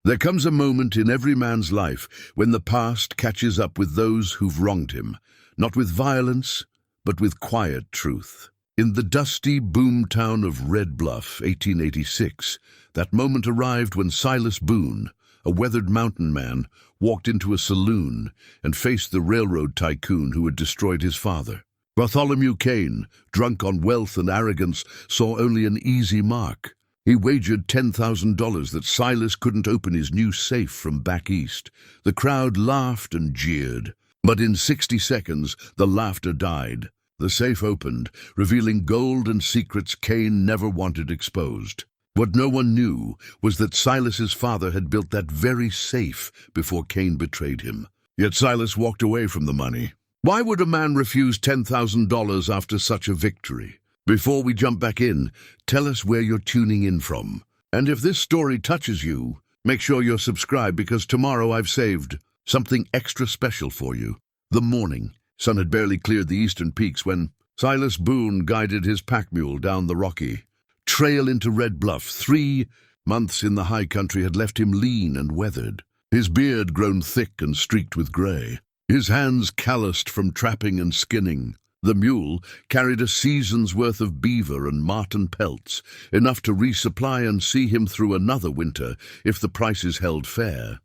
There comes a moment in every man's life when the past catches up with those who've wronged him, not with violence, but with quiet truth. In the dusty boomtown of Red Bluff, 1886, that moment arrived when Silas Boone, a weathered mountain man, walked into a saloon and faced the railroad tycoon who had destroyed his father. Bartholomew Kane, drunk on wealth and arrogance, saw only an easy mark. He wagered $10,000 that Silas couldn't open his new safe from back east. The crowd laughed and jeered, but in 60 seconds the laughter died. The safe opened, revealing gold and secrets Kane never wanted exposed. What no one knew was that Silas's father had built that very safe before Kane betrayed him. Yet Silas walked away from the money. Why would a man refuse $10,000 after such a victory? Before we jump back in, tell us where you're tuning in from. And if this story touches you, make sure you're subscribed, because tomorrow I've saved something extra special for you. The morning. Sun had barely cleared the eastern peaks when Silas Boone guided his pack mule down the rocky trail into Red Bluff. 3 months in the high country had left him lean and weathered, his beard grown thick and streaked with gray, his hands calloused from trapping and skinning. The mule carried a season's worth of beaver and marten pelts, enough to resupply and see him through another winter if the prices held fair.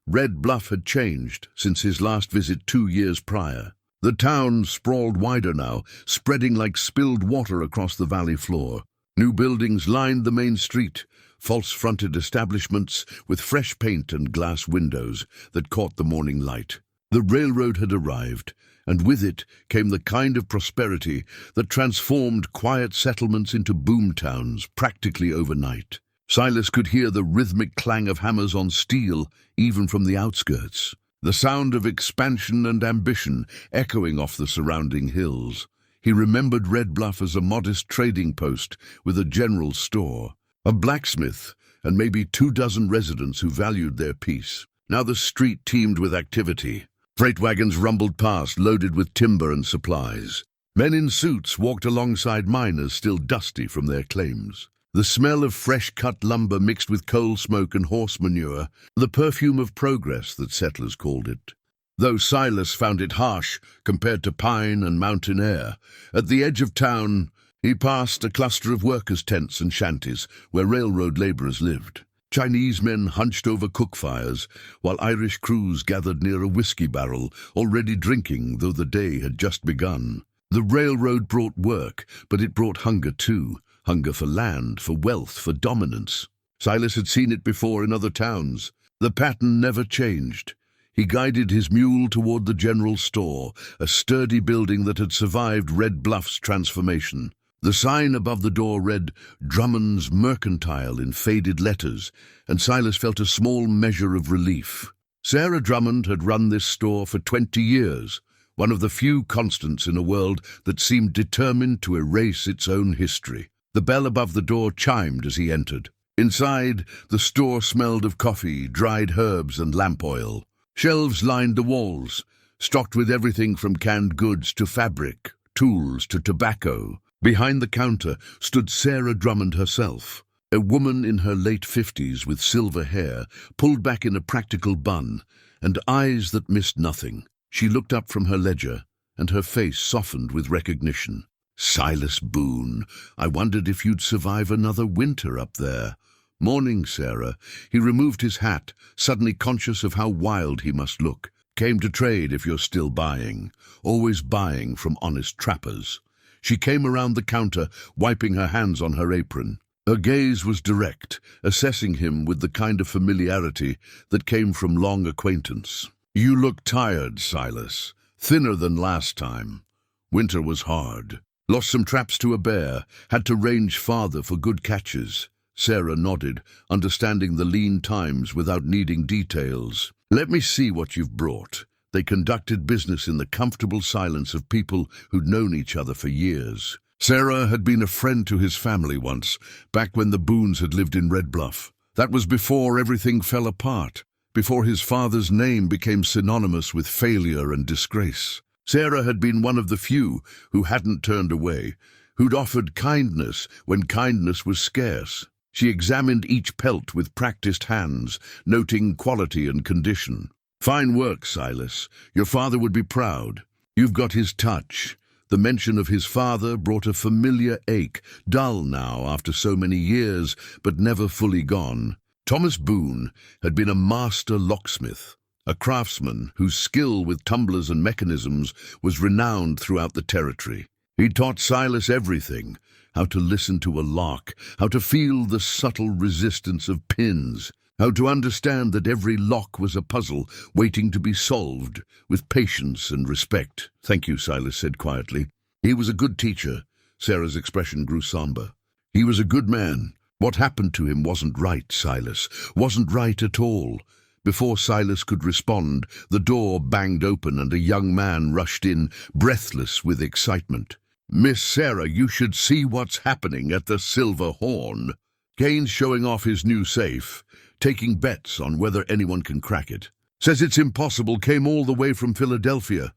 Red Bluff had changed since his last visit 2 years prior. The town sprawled wider now, spreading like spilled water across the valley floor. New buildings lined the main street, false-fronted establishments with fresh paint and glass windows that caught the morning light. The railroad had arrived, and with it came the kind of prosperity that transformed quiet settlements into boomtowns practically overnight. Silas could hear the rhythmic clang of hammers on steel even from the outskirts, the sound of expansion and ambition echoing off the surrounding hills. He remembered Red Bluff as a modest trading post with a general store, a blacksmith, and maybe 24 residents who valued their peace. Now the street teemed with activity. Freight wagons rumbled past, loaded with timber and supplies. Men in suits walked alongside miners still dusty from their claims. The smell of fresh-cut lumber mixed with coal smoke and horse manure, the perfume of progress that settlers called it. Though Silas found it harsh compared to pine and mountain air, at the edge of town he passed a cluster of workers' tents and shanties where railroad laborers lived. Chinese men hunched over cook fires, while Irish crews gathered near a whiskey barrel, already drinking, though the day had just begun. The railroad brought work, but it brought hunger too. Hunger for land, for wealth, for dominance. Silas had seen it before in other towns. The pattern never changed. He guided his mule toward the general store, a sturdy building that had survived Red Bluff's transformation. The sign above the door read, "Drummond's Mercantile," in faded letters, and Silas felt a small measure of relief. Sarah Drummond had run this store for 20 years, one of the few constants in a world that seemed determined to erase its own history. The bell above the door chimed as he entered. Inside, the store smelled of coffee, dried herbs, and lamp oil. Shelves lined the walls, stocked with everything from canned goods to fabric, tools to tobacco. Behind the counter stood Sarah Drummond herself, a woman in her late 50s with silver hair, pulled back in a practical bun, and eyes that missed nothing. She looked up from her ledger, and her face softened with recognition. "Silas Boone, I wondered if you'd survive another winter up there." "Morning, Sarah." He removed his hat, suddenly conscious of how wild he must look. "Came to trade if you're still buying. Always buying from honest trappers." She came around the counter, wiping her hands on her apron. Her gaze was direct, assessing him with the kind of familiarity that came from long acquaintance. "You look tired, Silas. Thinner than last time. Winter was hard. Lost some traps to a bear. Had to range farther for good catches." Sarah nodded, understanding the lean times without needing details. "Let me see what you've brought." They conducted business in the comfortable silence of people who'd known each other for years. Sarah had been a friend to his family once, back when the Boones had lived in Red Bluff. That was before everything fell apart, before his father's name became synonymous with failure and disgrace. Sarah had been one of the few who hadn't turned away, who'd offered kindness when kindness was scarce. She examined each pelt with practiced hands, noting quality and condition. "Fine work, Silas. Your father would be proud. You've got his touch." The mention of his father brought a familiar ache, dull now after so many years, but never fully gone. Thomas Boone had been a master locksmith, a craftsman whose skill with tumblers and mechanisms was renowned throughout the territory. He taught Silas everything: how to listen to a lock, how to feel the subtle resistance of pins, how to understand that every lock was a puzzle waiting to be solved with patience and respect. "Thank you," Silas said quietly. "He was a good teacher." Sarah's expression grew somber. "He was a good man. What happened to him wasn't right, Silas. Wasn't right at all." Before Silas could respond, the door banged open and a young man rushed in, breathless with excitement. "Miss Sarah, you should see what's happening at the Silver Horn." Kane's showing off his new safe, taking bets on whether anyone can crack it. "Says it's impossible, came all the way from Philadelphia."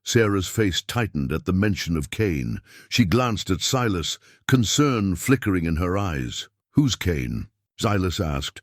Sarah's face tightened at the mention of Kane. She glanced at Silas, concern flickering in her eyes. "Who's Kane?" Silas asked,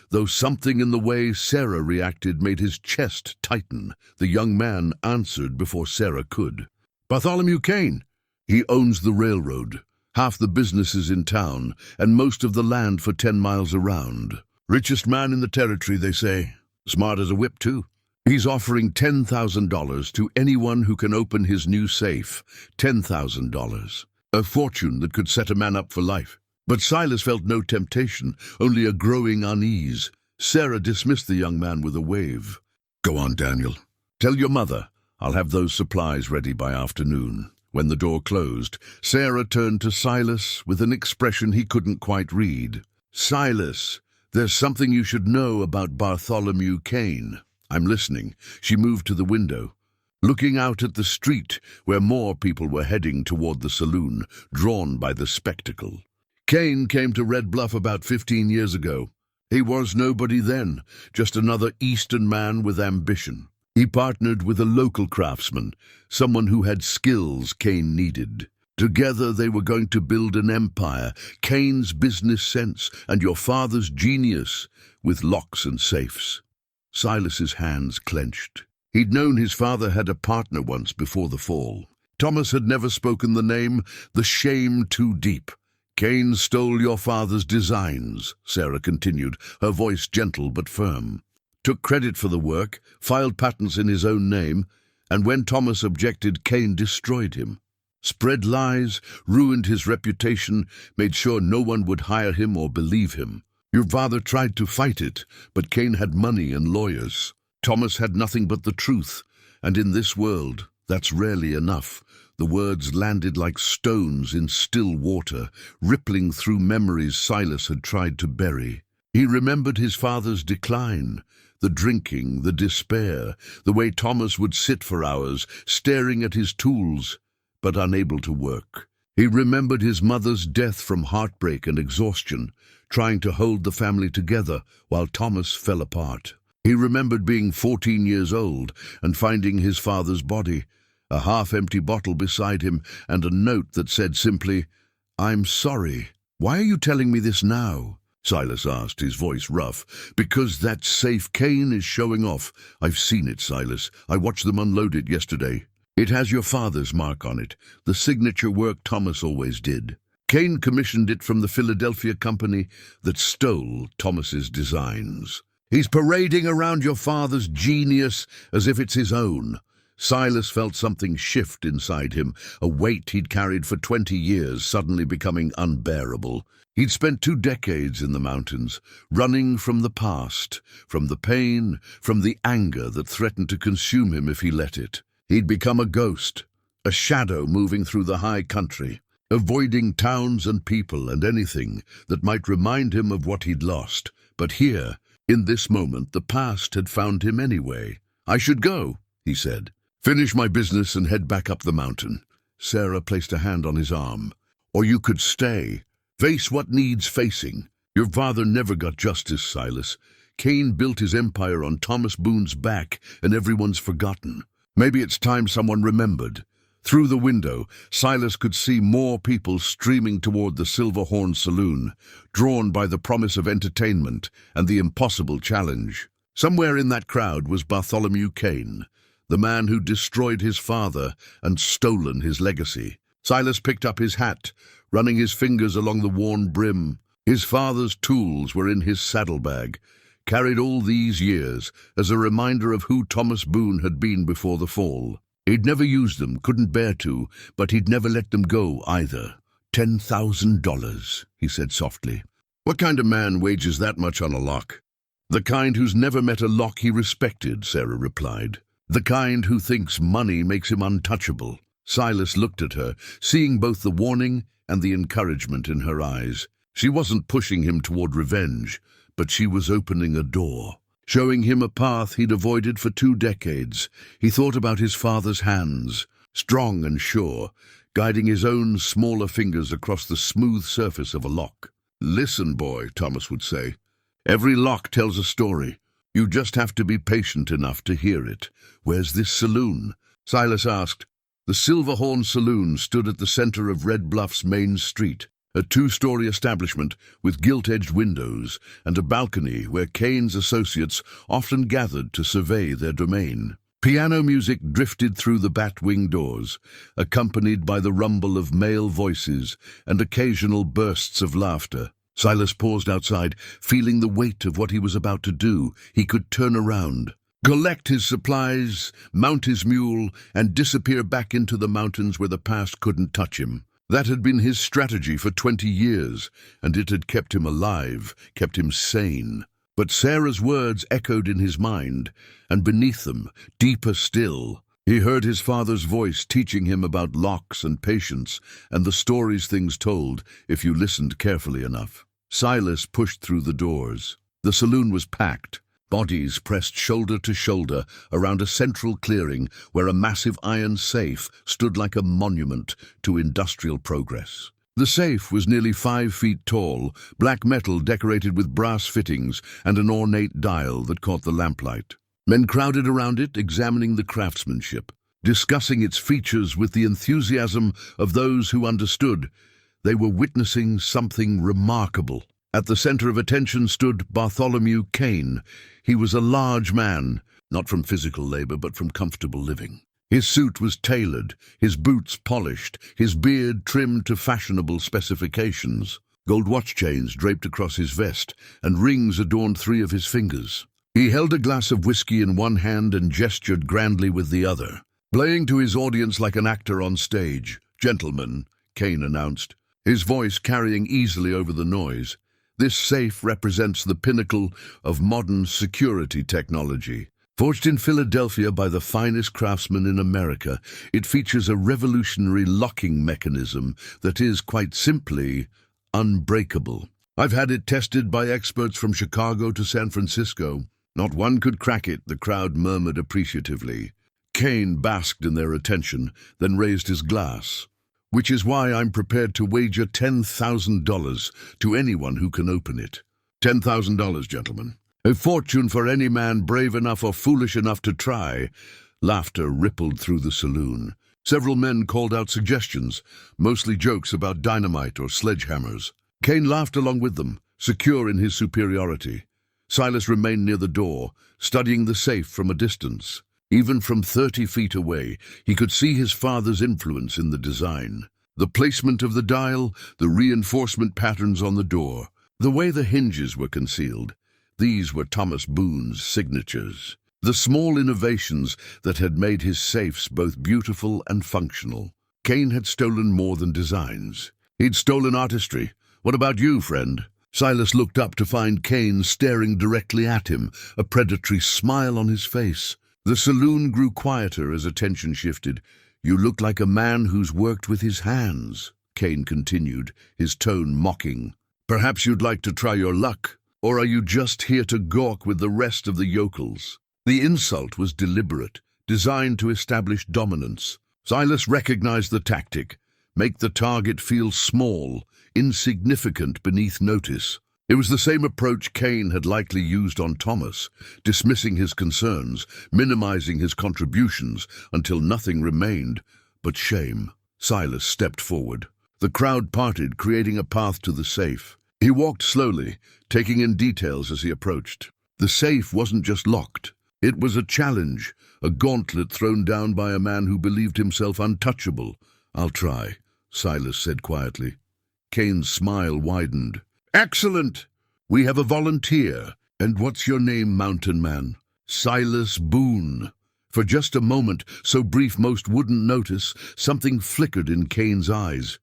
though something in the way Sarah reacted made his chest tighten. The young man answered before Sarah could. "Bartholomew Kane. He owns the railroad, half the businesses in town, and most of the land for 10 miles around. Richest man in the territory, they say. Smart as a whip, too. He's offering $10,000 to anyone who can open his new safe. $10,000. A fortune that could set a man up for life." But Silas felt no temptation, only a growing unease. Sarah dismissed the young man with a wave. "Go on, Daniel. Tell your mother. I'll have those supplies ready by afternoon." When the door closed, Sarah turned to Silas with an expression he couldn't quite read. "Silas, there's something you should know about Bartholomew Kane." "I'm listening." She moved to the window, looking out at the street where more people were heading toward the saloon, drawn by the spectacle. "Kane came to Red Bluff about 15 years ago. He was nobody then, just another Eastern man with ambition. He partnered with a local craftsman, someone who had skills Kane needed. Together they were going to build an empire, Kane's business sense and your father's genius, with locks and safes." Silas's hands clenched. He'd known his father had a partner once before the fall. Thomas had never spoken the name, the shame too deep. "Kane stole your father's designs," Sarah continued, her voice gentle but firm. "Took credit for the work, filed patents in his own name, and when Thomas objected, Kane destroyed him. Spread lies, ruined his reputation, made sure no one would hire him or believe him. Your father tried to fight it, but Kane had money and lawyers. Thomas had nothing but the truth, and in this world, that's rarely enough." The words landed like stones in still water, rippling through memories Silas had tried to bury. He remembered his father's decline, the drinking, the despair, the way Thomas would sit for hours, staring at his tools, but unable to work. He remembered his mother's death from heartbreak and exhaustion, trying to hold the family together while Thomas fell apart. He remembered being 14 years old and finding his father's body, a half-empty bottle beside him, and a note that said simply, "I'm sorry." "Why are you telling me this now?" Silas asked, his voice rough. "Because that safe Kane is showing off. I've seen it, Silas. I watched them unload it yesterday. It has your father's mark on it, the signature work Thomas always did. Kane commissioned it from the Philadelphia company that stole Thomas's designs. He's parading around your father's genius as if it's his own." Silas felt something shift inside him, a weight he'd carried for 20 years suddenly becoming unbearable. He'd spent 2 decades in the mountains, running from the past, from the pain, from the anger that threatened to consume him if he let it. He'd become a ghost, a shadow moving through the high country, avoiding towns and people and anything that might remind him of what he'd lost. But here, in this moment, the past had found him anyway. "I should go," he said. "Finish my business and head back up the mountain." Sarah placed a hand on his arm. "Or you could stay. Face what needs facing. Your father never got justice, Silas. Kane built his empire on Thomas Boone's back, and everyone's forgotten. Maybe it's time someone remembered. Through the window, Silas could see more people streaming toward the Silver Horn Saloon, drawn by the promise of entertainment and the impossible challenge. Somewhere in that crowd was Bartholomew Kane, the man who destroyed his father and stolen his legacy. Silas picked up his hat, running his fingers along the worn brim. His father's tools were in his saddlebag, carried all these years as a reminder of who Thomas Boone had been before the fall. He'd never used them, couldn't bear to, but he'd never let them go either. $10,000, he said softly. What kind of man wagers that much on a lock? The kind who's never met a lock he respected, Sarah replied. The kind who thinks money makes him untouchable. Silas looked at her, seeing both the warning and the encouragement in her eyes. She wasn't pushing him toward revenge, but she was opening a door, showing him a path he'd avoided for 2 decades. He thought about his father's hands, strong and sure, guiding his own smaller fingers across the smooth surface of a lock. Listen, boy, Thomas would say. Every lock tells a story. You just have to be patient enough to hear it. Where's this saloon? Silas asked. The Silver Horn Saloon stood at the center of Red Bluff's main street, a 2-story establishment with gilt-edged windows and a balcony where Kane's associates often gathered to survey their domain. Piano music drifted through the bat-wing doors, accompanied by the rumble of male voices and occasional bursts of laughter. Silas paused outside, feeling the weight of what he was about to do. He could turn around, collect his supplies, mount his mule, and disappear back into the mountains where the past couldn't touch him. That had been his strategy for 20 years, and it had kept him alive, kept him sane. But Sarah's words echoed in his mind, and beneath them, deeper still, he heard his father's voice teaching him about locks and patience and the stories things told if you listened carefully enough. Silas pushed through the doors. The saloon was packed. Bodies pressed shoulder to shoulder around a central clearing where a massive iron safe stood like a monument to industrial progress. The safe was nearly 5 feet tall, black metal decorated with brass fittings and an ornate dial that caught the lamplight. Men crowded around it, examining the craftsmanship, discussing its features with the enthusiasm of those who understood. They were witnessing something remarkable. At the center of attention stood Bartholomew Kane. He was a large man, not from physical labor but from comfortable living. His suit was tailored, his boots polished, his beard trimmed to fashionable specifications. Gold watch chains draped across his vest, and rings adorned 3 of his fingers. He held a glass of whiskey in one hand and gestured grandly with the other, playing to his audience like an actor on stage. "Gentlemen," Kane announced, his voice carrying easily over the noise. "This safe represents the pinnacle of modern security technology. Forged in Philadelphia by the finest craftsmen in America, it features a revolutionary locking mechanism that is, quite simply, unbreakable. I've had it tested by experts from Chicago to San Francisco. Not one could crack it," the crowd murmured appreciatively. Kane basked in their attention, then raised his glass. "Which is why I'm prepared to wager $10,000 to anyone who can open it. $10,000, gentlemen. A fortune for any man brave enough or foolish enough to try." Laughter rippled through the saloon. Several men called out suggestions, mostly jokes about dynamite or sledgehammers. Kane laughed along with them, secure in his superiority. Silas remained near the door, studying the safe from a distance. Even from 30 feet away, he could see his father's influence in the design. The placement of the dial, the reinforcement patterns on the door, the way the hinges were concealed. These were Thomas Boone's signatures, the small innovations that had made his safes both beautiful and functional. Kane had stolen more than designs. He'd stolen artistry. "What about you, friend?" Silas looked up to find Kane staring directly at him, a predatory smile on his face. The saloon grew quieter as attention shifted. "You look like a man who's worked with his hands," Kane continued, his tone mocking. "Perhaps you'd like to try your luck? Or are you just here to gawk with the rest of the yokels?" The insult was deliberate, designed to establish dominance. Silas recognized the tactic. Make the target feel small, insignificant beneath notice. It was the same approach Kane had likely used on Thomas, dismissing his concerns, minimizing his contributions until nothing remained but shame. Silas stepped forward. The crowd parted, creating a path to the safe. He walked slowly, taking in details as he approached. The safe wasn't just locked. It was a challenge, a gauntlet thrown down by a man who believed himself untouchable. "I'll try," Silas said quietly. Kane's smile widened. "Excellent! We have a volunteer. And what's your name, mountain man?" "Silas Boone." For just a moment, so brief most wouldn't notice, something flickered in Kane's eyes.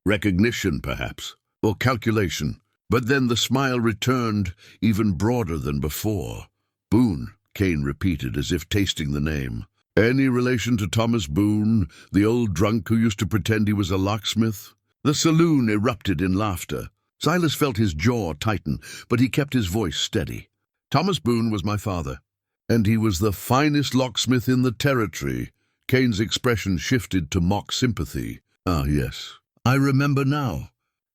Recognition, perhaps, or calculation. But then the smile returned, even broader than before. "Boone," Kane repeated, as if tasting the name. "Any relation to Thomas Boone, the old drunk who used to pretend he was a locksmith?" The saloon erupted in laughter. Silas felt his jaw tighten, but he kept his voice steady. "Thomas Boone was my father, and he was the finest locksmith in the territory." Kane's expression shifted to mock sympathy. "Ah, yes, I remember now.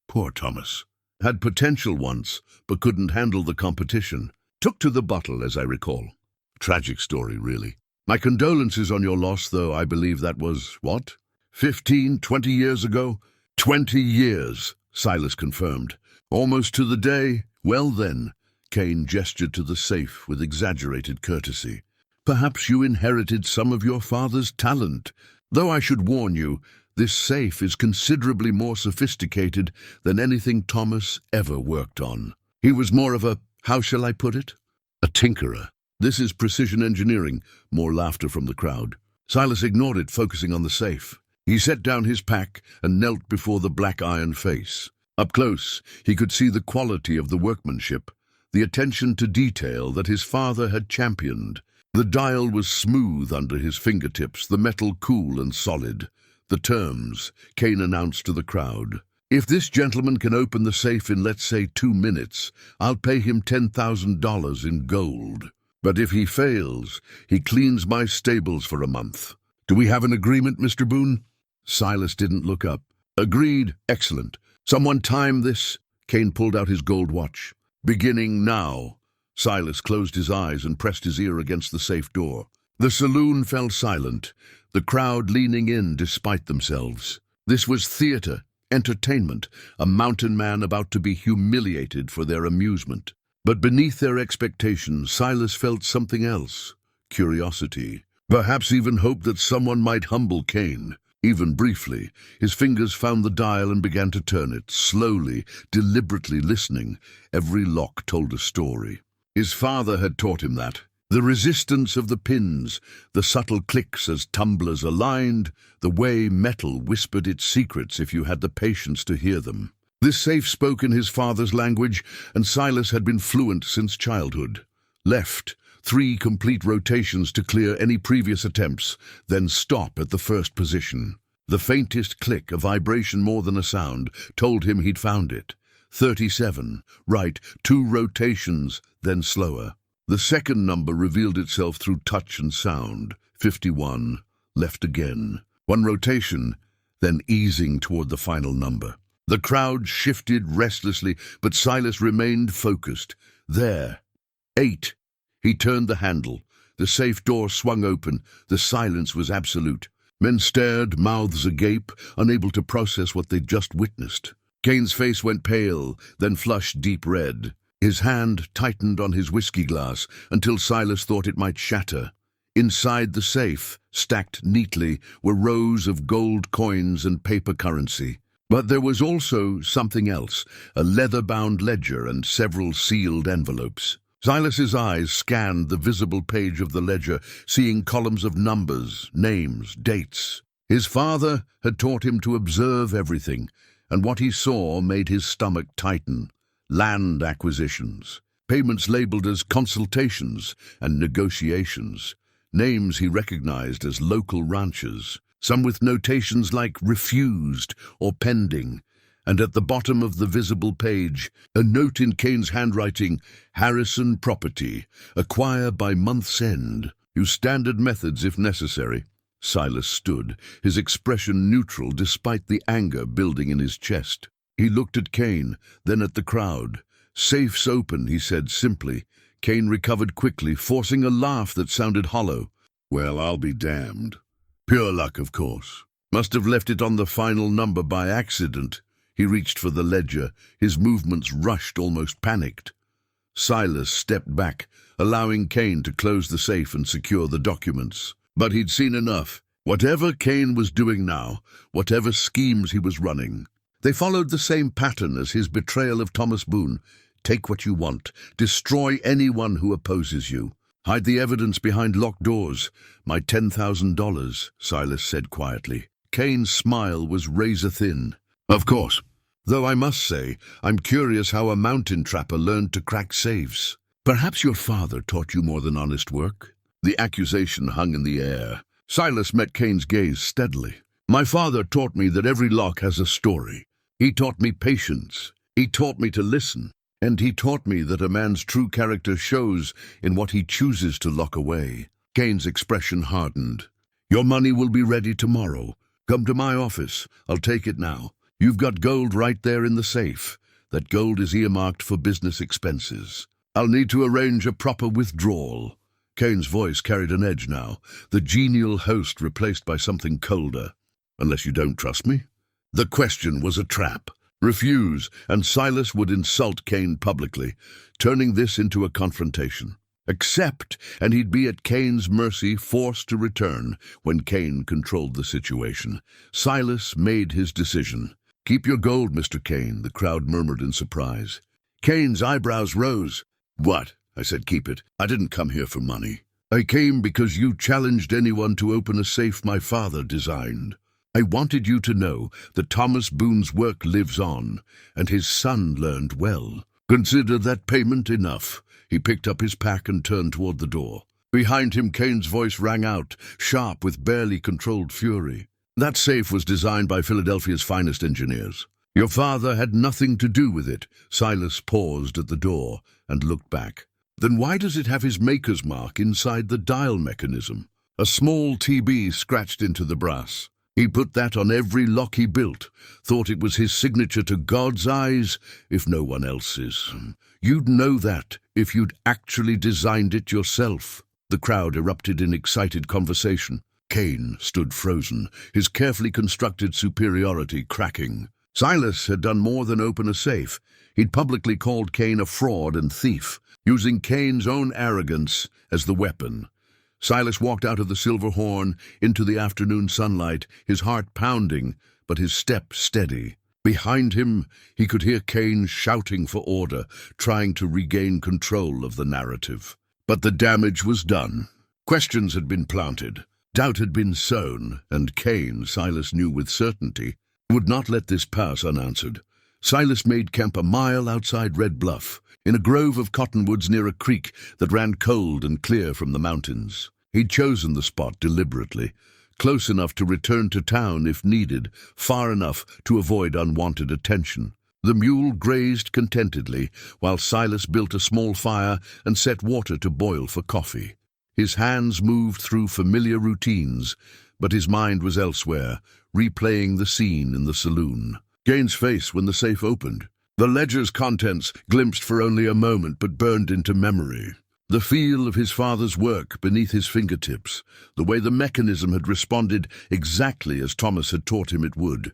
Poor Thomas. Had potential once, but couldn't handle the competition. Took to the bottle, as I recall. Tragic story, really. My condolences on your loss, though. I believe that was, what, 15, 20 years ago?" 20 years, Silas confirmed. "Almost to the day. Well then," Kane gestured to the safe with exaggerated courtesy. "Perhaps you inherited some of your father's talent. Though I should warn you, this safe is considerably more sophisticated than anything Thomas ever worked on. He was more of a, how shall I put it? A tinkerer. This is precision engineering." More laughter from the crowd. Silas ignored it, focusing on the safe. He set down his pack and knelt before the black iron face. Up close, he could see the quality of the workmanship, the attention to detail that his father had championed. The dial was smooth under his fingertips, the metal cool and solid. "The terms," Kane announced to the crowd. "If this gentleman can open the safe in, let's say, 2 minutes, I'll pay him $10,000 in gold. But if he fails, he cleans my stables for a month. Do we have an agreement, Mr. Boone?" Silas didn't look up. "Agreed. Excellent. Someone time this." Kane pulled out his gold watch. "Beginning now." Silas closed his eyes and pressed his ear against the safe door. The saloon fell silent, the crowd leaning in despite themselves. This was theater, entertainment, a mountain man about to be humiliated for their amusement. But beneath their expectations, Silas felt something else. Curiosity. Perhaps even hope that someone might humble Kane. Even briefly, his fingers found the dial and began to turn it, slowly, deliberately listening. Every lock told a story. His father had taught him that. The resistance of the pins, the subtle clicks as tumblers aligned, the way metal whispered its secrets if you had the patience to hear them. This safe spoke in his father's language, and Silas had been fluent since childhood. Left, 3 complete rotations to clear any previous attempts, then stop at the first position. The faintest click, a vibration more than a sound, told him he'd found it. 37, right, 2 rotations, then slower. The second number revealed itself through touch and sound. 51, left again. 1 rotation, then easing toward the final number. The crowd shifted restlessly, but Silas remained focused. There. 8. He turned the handle. The safe door swung open. The silence was absolute. Men stared, mouths agape, unable to process what they'd just witnessed. Kane's face went pale, then flushed deep red. His hand tightened on his whiskey glass until Silas thought it might shatter. Inside the safe, stacked neatly, were rows of gold coins and paper currency. But there was also something else, a leather-bound ledger and several sealed envelopes. Silas's eyes scanned the visible page of the ledger, seeing columns of numbers, names, dates. His father had taught him to observe everything, and what he saw made his stomach tighten. Land acquisitions, payments labeled as consultations and negotiations, names he recognized as local ranchers, some with notations like refused or pending, and at the bottom of the visible page, a note in Kane's handwriting, Harrison property, acquire by month's end, use standard methods if necessary. Silas stood, his expression neutral despite the anger building in his chest. He looked at Kane, then at the crowd. "Safe's open," he said simply. Kane recovered quickly, forcing a laugh that sounded hollow. "Well, I'll be damned. Pure luck, of course. Must have left it on the final number by accident. He reached for the ledger, his movements rushed, almost panicked. Silas stepped back, allowing Kane to close the safe and secure the documents. But he'd seen enough. Whatever Kane was doing now, whatever schemes he was running, they followed the same pattern as his betrayal of Thomas Boone. Take what you want, destroy anyone who opposes you. Hide the evidence behind locked doors. My $10,000, Silas said quietly. Kane's smile was razor-thin. Of course. Though I must say, I'm curious how a mountain trapper learned to crack safes. Perhaps your father taught you more than honest work? The accusation hung in the air. Silas met Kane's gaze steadily. My father taught me that every lock has a story. He taught me patience. He taught me to listen. And he taught me that a man's true character shows in what he chooses to lock away. Kane's expression hardened. Your money will be ready tomorrow. Come to my office. I'll take it now. You've got gold right there in the safe. That gold is earmarked for business expenses. I'll need to arrange a proper withdrawal. Kane's voice carried an edge now, the genial host replaced by something colder. Unless you don't trust me? The question was a trap. Refuse, and Silas would insult Kane publicly, turning this into a confrontation. Accept, and he'd be at Kane's mercy, forced to return when Kane controlled the situation. Silas made his decision. Keep your gold, Mr. Kane, the crowd murmured in surprise. Kane's eyebrows rose. What? I said, keep it. I didn't come here for money. I came because you challenged anyone to open a safe my father designed. I wanted you to know that Thomas Boone's work lives on, and his son learned well. Consider that payment enough. He picked up his pack and turned toward the door. Behind him, Kane's voice rang out, sharp with barely controlled fury. That safe was designed by Philadelphia's finest engineers. Your father had nothing to do with it. Silas paused at the door and looked back. Then why does it have his maker's mark inside the dial mechanism? A small TB scratched into the brass. He put that on every lock he built, thought it was his signature to God's eyes, if no one else's. You'd know that if you'd actually designed it yourself. The crowd erupted in excited conversation. Kane stood frozen, his carefully constructed superiority cracking. Silas had done more than open a safe. He'd publicly called Kane a fraud and thief, using Kane's own arrogance as the weapon. Silas walked out of the Silver Horn into the afternoon sunlight, his heart pounding, but his step steady. Behind him, he could hear Kane shouting for order, trying to regain control of the narrative. But the damage was done. Questions had been planted. Doubt had been sown, and Kane, Silas knew with certainty, would not let this pass unanswered. Silas made camp a mile outside Red Bluff, in a grove of cottonwoods near a creek that ran cold and clear from the mountains. He'd chosen the spot deliberately, close enough to return to town if needed, far enough to avoid unwanted attention. The mule grazed contentedly, while Silas built a small fire and set water to boil for coffee. His hands moved through familiar routines, but his mind was elsewhere, replaying the scene in the saloon. Kane's face when the safe opened. The ledger's contents glimpsed for only a moment but burned into memory. The feel of his father's work beneath his fingertips, the way the mechanism had responded exactly as Thomas had taught him it would.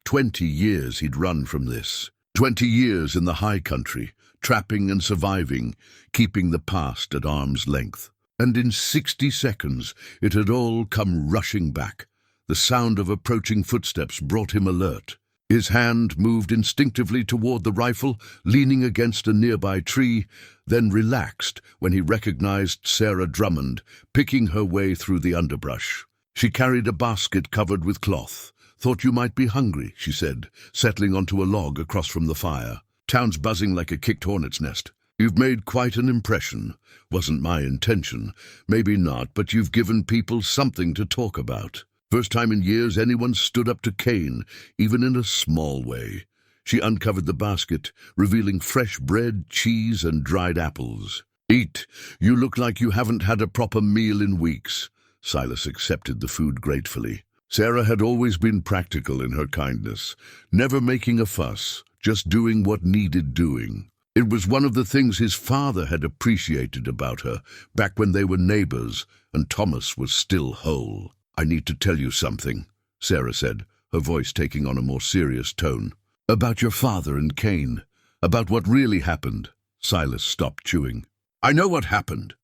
20 years he'd run from this. 20 years in the high country, trapping and surviving, keeping the past at arm's length. And in 60 seconds it had all come rushing back. The sound of approaching footsteps brought him alert. His hand moved instinctively toward the rifle, leaning against a nearby tree, then relaxed when he recognized Sarah Drummond, picking her way through the underbrush. She carried a basket covered with cloth. Thought you might be hungry, she said, settling onto a log across from the fire. Town's buzzing like a kicked hornet's nest. You've made quite an impression. Wasn't my intention. Maybe not, but you've given people something to talk about. First time in years anyone stood up to Kane, even in a small way. She uncovered the basket, revealing fresh bread, cheese, and dried apples. Eat. You look like you haven't had a proper meal in weeks. Silas accepted the food gratefully. Sarah had always been practical in her kindness, never making a fuss, just doing what needed doing. It was one of the things his father had appreciated about her, back when they were neighbors, and Thomas was still whole. I need to tell you something. Sarah said, her voice taking on a more serious tone. About your father and Kane. About what really happened. Silas stopped chewing. I know what happened.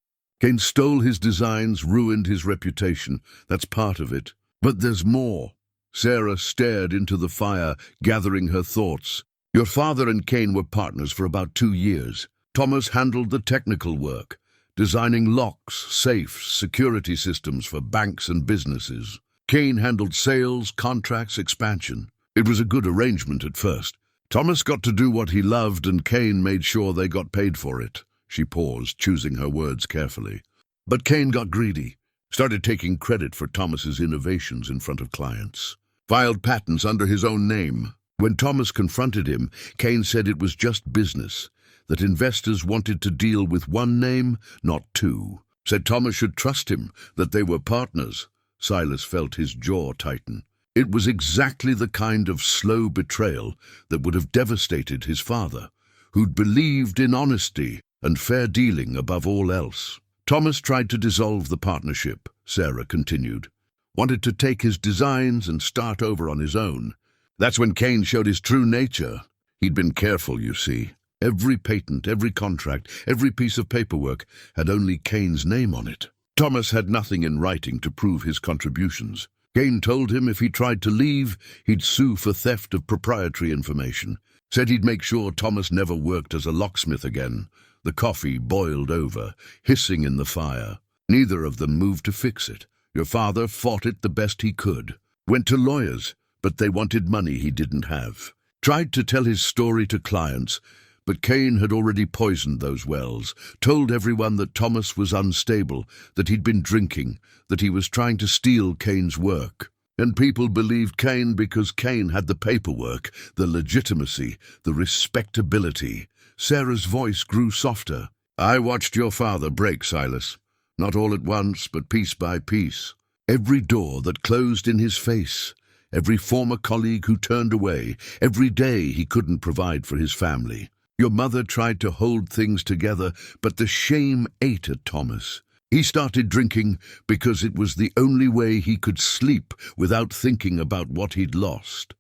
Kane stole his designs, ruined his reputation. That's part of it. But there's more. Sarah stared into the fire, gathering her thoughts. Your father and Kane were partners for about 2 years. Thomas handled the technical work, designing locks, safes, security systems for banks and businesses. Kane handled sales, contracts, expansion. It was a good arrangement at first. Thomas got to do what he loved and Kane made sure they got paid for it. She paused, choosing her words carefully. But Kane got greedy, started taking credit for Thomas's innovations in front of clients. Filed patents under his own name. When Thomas confronted him, Kane said it was just business, that investors wanted to deal with one name, not two. Said Thomas should trust him, that they were partners. Silas felt his jaw tighten. It was exactly the kind of slow betrayal that would have devastated his father, who'd believed in honesty and fair dealing above all else. Thomas tried to dissolve the partnership, Sarah continued. Wanted to take his designs and start over on his own. That's when Kane showed his true nature. He'd been careful, you see. Every patent, every contract, every piece of paperwork had only Kane's name on it. Thomas had nothing in writing to prove his contributions. Kane told him if he tried to leave, he'd sue for theft of proprietary information. Said he'd make sure Thomas never worked as a locksmith again. The coffee boiled over, hissing in the fire. Neither of them moved to fix it. Your father fought it the best he could. Went to lawyers, but they wanted money he didn't have. Tried to tell his story to clients, but Kane had already poisoned those wells, told everyone that Thomas was unstable, that he'd been drinking, that he was trying to steal Kane's work. And people believed Kane because Kane had the paperwork, the legitimacy, the respectability. Sarah's voice grew softer. I watched your father break, Silas. Not all at once, but piece by piece. Every door that closed in his face, every former colleague who turned away, every day he couldn't provide for his family. Your mother tried to hold things together, but the shame ate at Thomas. He started drinking because it was the only way he could sleep without thinking about what he'd lost.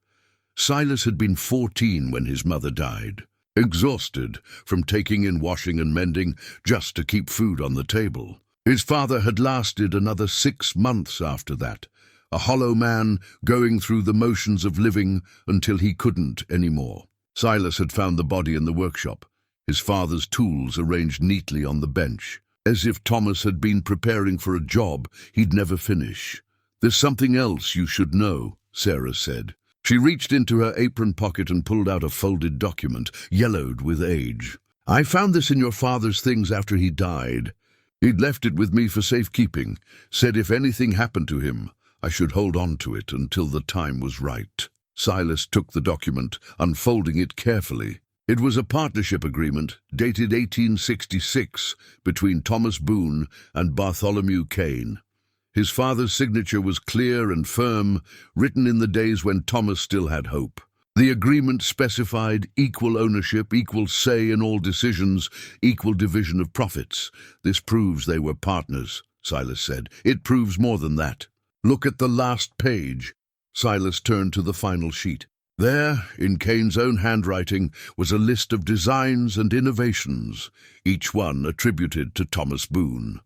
Silas had been 14 when his mother died, exhausted from taking in washing and mending just to keep food on the table. His father had lasted another 6 months after that, a hollow man going through the motions of living until he couldn't anymore. Silas had found the body in the workshop, his father's tools arranged neatly on the bench, as if Thomas had been preparing for a job he'd never finish. There's something else you should know, Sarah said. She reached into her apron pocket and pulled out a folded document, yellowed with age. I found this in your father's things after he died. He'd left it with me for safekeeping, said if anything happened to him, I should hold on to it until the time was right. Silas took the document, unfolding it carefully. It was a partnership agreement, dated 1866, between Thomas Boone and Bartholomew Kane. His father's signature was clear and firm, written in the days when Thomas still had hope. The agreement specified equal ownership, equal say in all decisions, equal division of profits. This proves they were partners, Silas said. It proves more than that. Look at the last page. Silas turned to the final sheet. There, in Kane's own handwriting, was a list of designs and innovations, each one attributed to Thomas Boone.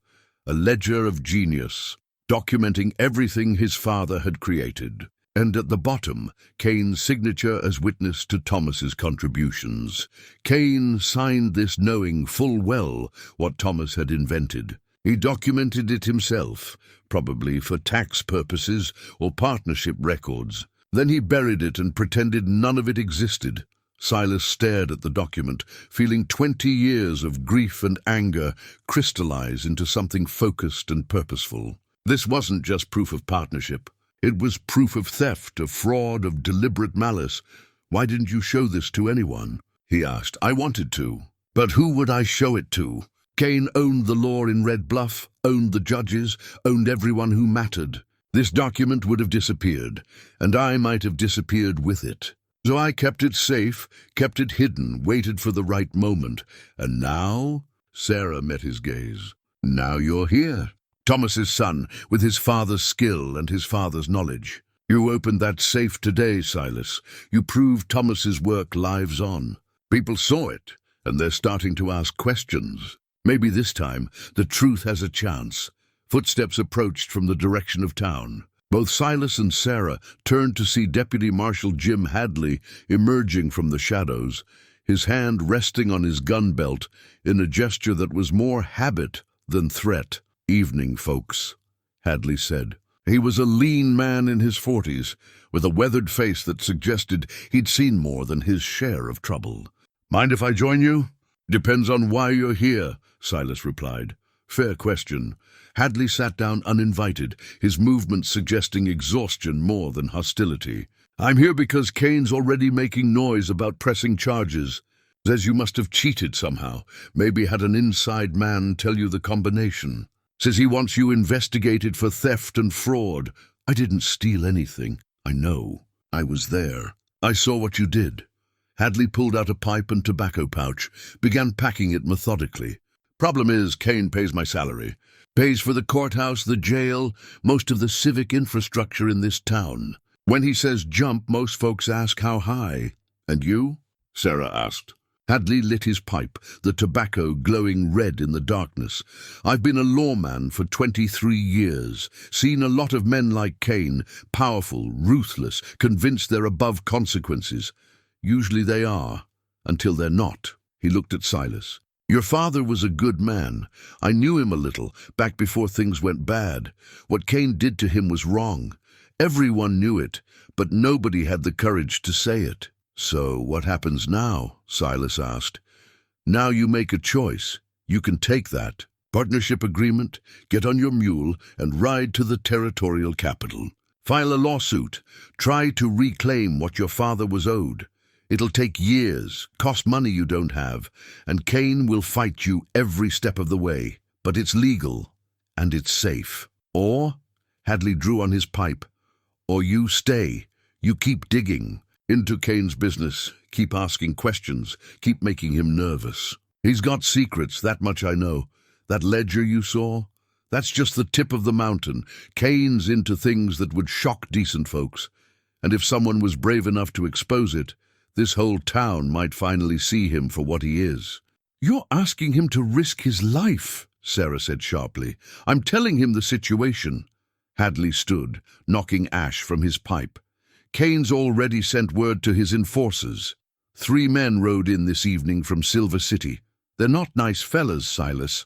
A ledger of genius, documenting everything his father had created. And at the bottom, Kane's signature as witness to Thomas's contributions. Kane signed this knowing full well what Thomas had invented. He documented it himself, probably for tax purposes or partnership records. Then he buried it and pretended none of it existed. Silas stared at the document, feeling 20 years of grief and anger crystallize into something focused and purposeful. This wasn't just proof of partnership. It was proof of theft, of fraud, of deliberate malice. Why didn't you show this to anyone? He asked. I wanted to. But who would I show it to? Kane owned the law in Red Bluff, owned the judges, owned everyone who mattered. This document would have disappeared, and I might have disappeared with it. So I kept it safe, kept it hidden, waited for the right moment. And now? Sarah met his gaze. Now you're here. Thomas's son, with his father's skill and his father's knowledge. You opened that safe today, Silas. You proved Thomas's work lives on. People saw it, and they're starting to ask questions. Maybe this time, the truth has a chance. Footsteps approached from the direction of town. Both Silas and Sarah turned to see Deputy Marshal Jim Hadley emerging from the shadows, his hand resting on his gun belt in a gesture that was more habit than threat. "Evening, folks," Hadley said. He was a lean man in his 40s, with a weathered face that suggested he'd seen more than his share of trouble. "Mind if I join you?" "Depends on why you're here," Silas replied. "Fair question." Hadley sat down uninvited, his movements suggesting exhaustion more than hostility. "I'm here because Kane's already making noise about pressing charges. Says you must have cheated somehow, maybe had an inside man tell you the combination. Says he wants you investigated for theft and fraud." "I didn't steal anything." "I know. I was there. I saw what you did." Hadley pulled out a pipe and tobacco pouch, began packing it methodically. "Problem is, Kane pays my salary. Pays for the courthouse, the jail, most of the civic infrastructure in this town. When he says jump, most folks ask how high." "And you?" Sarah asked. Hadley lit his pipe, the tobacco glowing red in the darkness. "I've been a lawman for 23 years, seen a lot of men like Kane, powerful, ruthless, convinced they're above consequences. Usually they are, until they're not." He looked at Silas. "Your father was a good man. I knew him a little, back before things went bad. What Kane did to him was wrong. Everyone knew it, but nobody had the courage to say it." "So what happens now?" Silas asked. "Now you make a choice. You can take that partnership agreement, get on your mule, and ride to the territorial capital. File a lawsuit. Try to reclaim what your father was owed. It'll take years, cost money you don't have, and Kane will fight you every step of the way. But it's legal, and it's safe. Or," Hadley drew on his pipe, "or you stay. You keep digging into Kane's business, keep asking questions, keep making him nervous. He's got secrets, that much I know. That ledger you saw? That's just the tip of the mountain. Kane's into things that would shock decent folks. And if someone was brave enough to expose it, this whole town might finally see him for what he is." "You're asking him to risk his life," Sarah said sharply. "I'm telling him the situation." Hadley stood, knocking ash from his pipe. "Kane's already sent word to his enforcers. 3 men rode in this evening from Silver City. They're not nice fellas, Silas.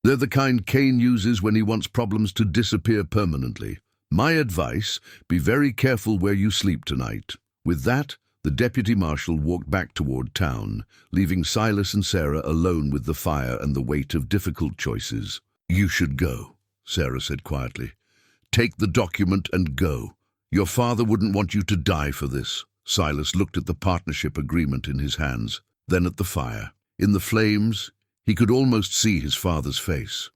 They're the kind Kane uses when he wants problems to disappear permanently. My advice, be very careful where you sleep tonight." With that, the deputy marshal walked back toward town, leaving Silas and Sarah alone with the fire and the weight of difficult choices. "You should go," Sarah said quietly. "Take the document and go. Your father wouldn't want you to die for this." Silas looked at the partnership agreement in his hands, then at the fire. In the flames, he could almost see his father's face.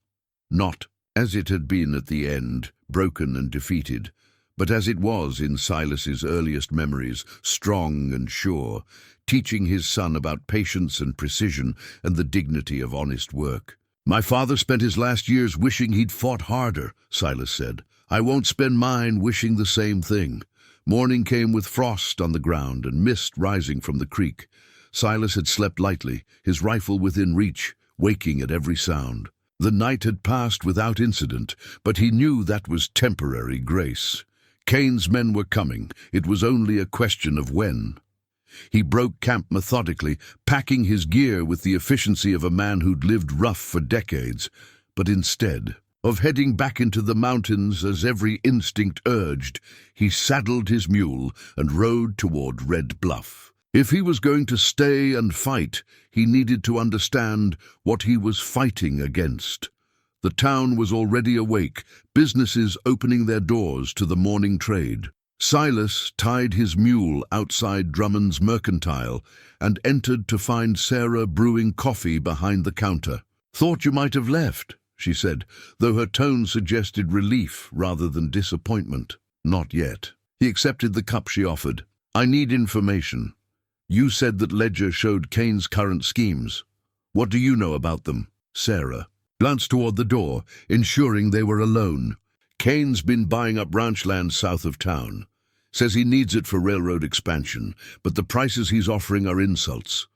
Not as it had been at the end, broken and defeated, but as it was in Silas's earliest memories, strong and sure, teaching his son about patience and precision and the dignity of honest work. "My father spent his last years wishing he'd fought harder," Silas said. "I won't spend mine wishing the same thing." Morning came with frost on the ground and mist rising from the creek. Silas had slept lightly, his rifle within reach, waking at every sound. The night had passed without incident, but he knew that was temporary grace. Kane's men were coming. It was only a question of when. He broke camp methodically, packing his gear with the efficiency of a man who'd lived rough for decades. But instead of heading back into the mountains as every instinct urged, he saddled his mule and rode toward Red Bluff. If he was going to stay and fight, he needed to understand what he was fighting against. The town was already awake, businesses opening their doors to the morning trade. Silas tied his mule outside Drummond's Mercantile and entered to find Sarah brewing coffee behind the counter. "Thought you might have left," she said, though her tone suggested relief rather than disappointment. "Not yet." He accepted the cup she offered. "I need information. You said that ledger showed Kane's current schemes. What do you know about them?" Sarah glanced toward the door, ensuring they were alone. "Kane's been buying up ranch land south of town. Says he needs it for railroad expansion, but the prices he's offering are insults.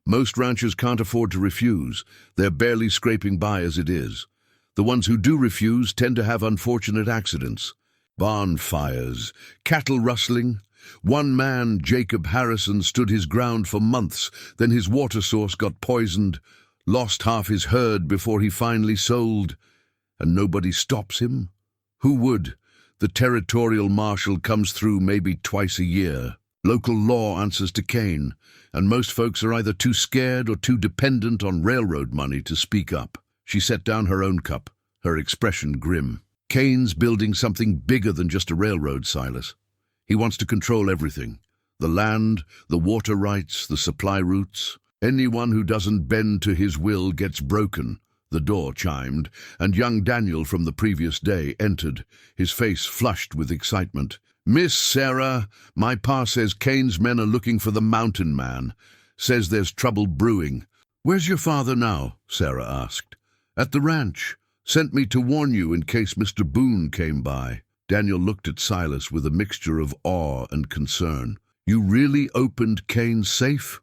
Most ranchers can't afford to refuse. They're barely scraping by as it is. The ones who do refuse tend to have unfortunate accidents. Barn fires, cattle rustling. One man, Jacob Harrison, stood his ground for months, then his water source got poisoned, lost half his herd before he finally sold. And nobody stops him? Who would? The territorial marshal comes through maybe twice a year. Local law answers to Kane, and most folks are either too scared or too dependent on railroad money to speak up. She set down her own cup, her expression grim. Kane's building something bigger than just a railroad, Silas. He wants to control everything. The land, the water rights, the supply routes. Anyone who doesn't bend to his will gets broken. The door chimed, and young Daniel from the previous day entered, his face flushed with excitement. "Miss Sarah, my pa says Kane's men are looking for the mountain man. Says there's trouble brewing." "Where's your father now?" Sarah asked. "At the ranch. Sent me to warn you in case Mr. Boone came by." Daniel looked at Silas with a mixture of awe and concern. "You really opened Kane's safe?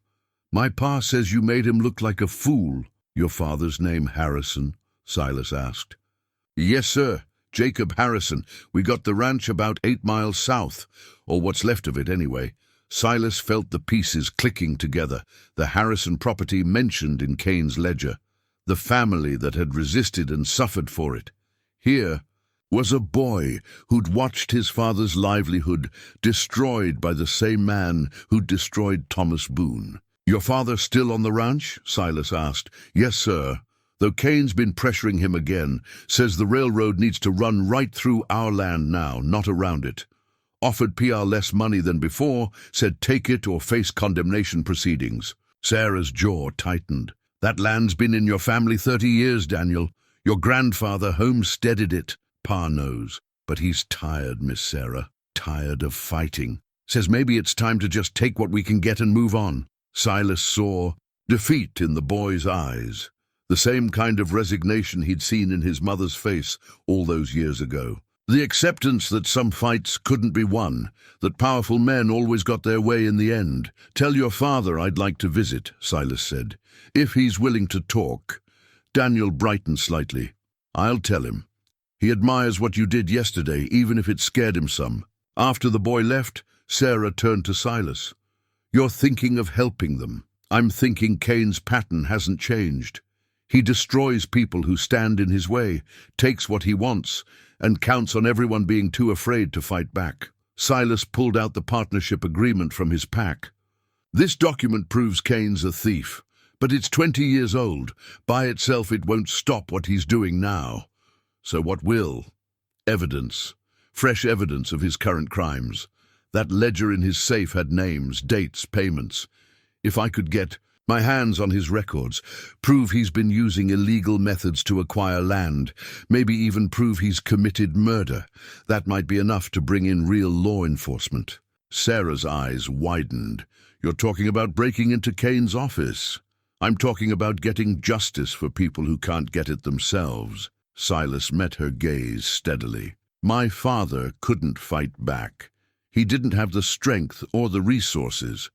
My pa says you made him look like a fool." "Your father's name Harrison?" Silas asked. "Yes, sir. Jacob Harrison. We got the ranch about 8 miles south, or what's left of it anyway." Silas felt the pieces clicking together, the Harrison property mentioned in Kane's ledger, the family that had resisted and suffered for it. Here was a boy who'd watched his father's livelihood destroyed by the same man who'd destroyed Thomas Boone. "Your father still on the ranch?" Silas asked. "Yes, sir. Though Kane's been pressuring him again, says the railroad needs to run right through our land now, not around it. Offered PR less money than before, said take it or face condemnation proceedings." Sarah's jaw tightened. "That land's been in your family 30 years, Daniel. Your grandfather homesteaded it. Pa knows. But he's tired, Miss Sarah. Tired of fighting. Says maybe it's time to just take what we can get and move on." Silas saw defeat in the boy's eyes, the same kind of resignation he'd seen in his mother's face all those years ago. The acceptance that some fights couldn't be won, that powerful men always got their way in the end. "Tell your father I'd like to visit," Silas said. "If he's willing to talk." Daniel brightened slightly. "I'll tell him. He admires what you did yesterday, even if it scared him some." After the boy left, Sarah turned to Silas. "You're thinking of helping them. I'm thinking Kane's pattern hasn't changed. He destroys people who stand in his way, takes what he wants, and counts on everyone being too afraid to fight back." Silas pulled out the partnership agreement from his pack. "This document proves Kane's a thief, but it's 20 years old. By itself it won't stop what he's doing now. So what will? Evidence. Fresh evidence of his current crimes. That ledger in his safe had names, dates, payments. If I could get my hands on his records, prove he's been using illegal methods to acquire land, maybe even prove he's committed murder, that might be enough to bring in real law enforcement." Sarah's eyes widened. "You're talking about breaking into Kane's office." "I'm talking about getting justice for people who can't get it themselves." Silas met her gaze steadily. "My father couldn't fight back. He didn't have the strength or the resources.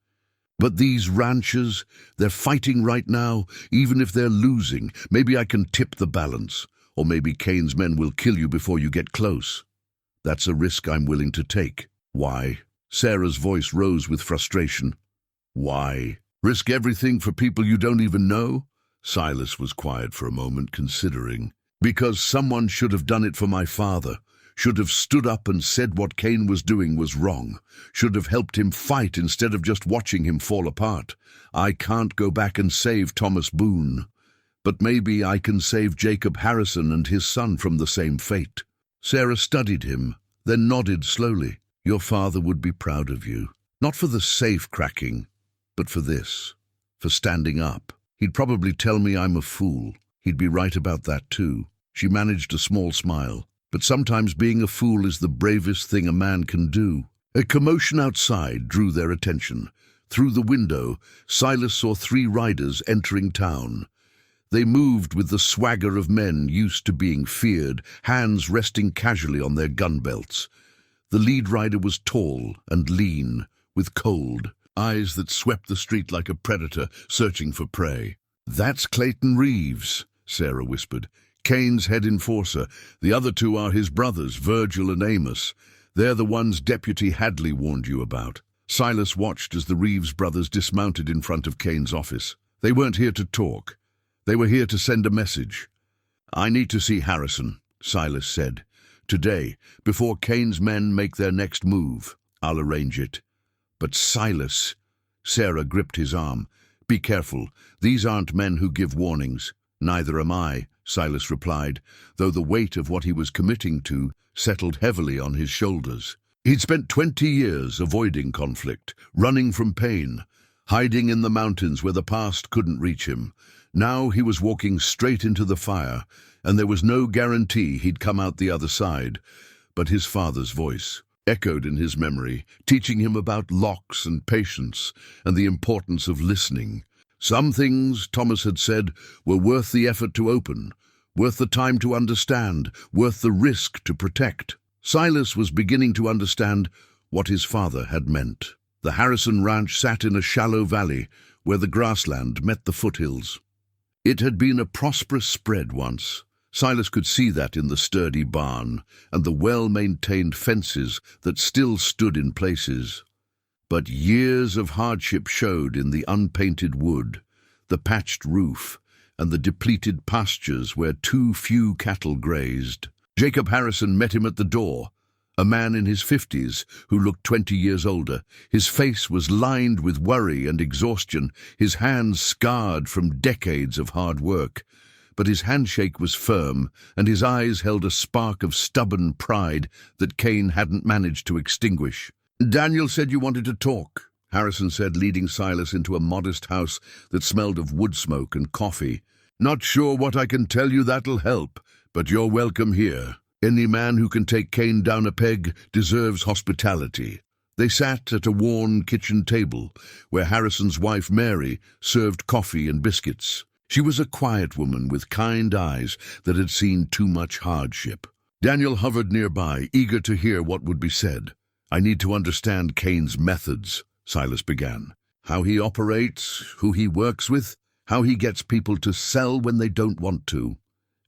But these ranchers, they're fighting right now, even if they're losing. Maybe I can tip the balance, or maybe Kane's men will kill you before you get close. That's a risk I'm willing to take." "Why?" Sarah's voice rose with frustration. "Why? Risk everything for people you don't even know?" Silas was quiet for a moment, considering. "Because someone should have done it for my father. Should have stood up and said what Kane was doing was wrong. Should have helped him fight instead of just watching him fall apart. I can't go back and save Thomas Boone. But maybe I can save Jacob Harrison and his son from the same fate." Sarah studied him, then nodded slowly. "Your father would be proud of you. Not for the safe cracking, but for this. For standing up. He'd probably tell me I'm a fool. He'd be right about that too." She managed a small smile. "But sometimes being a fool is the bravest thing a man can do." A commotion outside drew their attention. Through the window, Silas saw 3 riders entering town. They moved with the swagger of men used to being feared, hands resting casually on their gun belts. The lead rider was tall and lean, with cold eyes that swept the street like a predator searching for prey. "That's Clayton Reeves," Sarah whispered. "Kane's head enforcer. The other two are his brothers, Virgil and Amos. They're the ones Deputy Hadley warned you about." Silas watched as the Reeves brothers dismounted in front of Kane's office. They weren't here to talk. They were here to send a message. "I need to see Harrison," Silas said. "Today, before Kane's men make their next move. I'll arrange it." "But Silas," Sarah gripped his arm. "Be careful. These aren't men who give warnings." "Neither am I," Silas replied, though the weight of what he was committing to settled heavily on his shoulders. He'd spent 20 years avoiding conflict, running from pain, hiding in the mountains where the past couldn't reach him. Now he was walking straight into the fire, and there was no guarantee he'd come out the other side. But his father's voice echoed in his memory, teaching him about locks and patience and the importance of listening. Some things, Thomas had said, were worth the effort to open, worth the time to understand, worth the risk to protect. Silas was beginning to understand what his father had meant. The Harrison ranch sat in a shallow valley where the grassland met the foothills. It had been a prosperous spread once. Silas could see that in the sturdy barn and the well-maintained fences that still stood in places. But years of hardship showed in the unpainted wood, the patched roof, and the depleted pastures where too few cattle grazed. Jacob Harrison met him at the door, a man in his 50s who looked 20 years older. His face was lined with worry and exhaustion, his hands scarred from decades of hard work. But his handshake was firm, and his eyes held a spark of stubborn pride that Kane hadn't managed to extinguish. "Daniel said you wanted to talk," Harrison said, leading Silas into a modest house that smelled of wood smoke and coffee. "Not sure what I can tell you that'll help, but you're welcome here. Any man who can take Kane down a peg deserves hospitality." They sat at a worn kitchen table, where Harrison's wife Mary served coffee and biscuits. She was a quiet woman with kind eyes that had seen too much hardship. Daniel hovered nearby, eager to hear what would be said. "I need to understand Kane's methods," Silas began. "How he operates, who he works with, how he gets people to sell when they don't want to."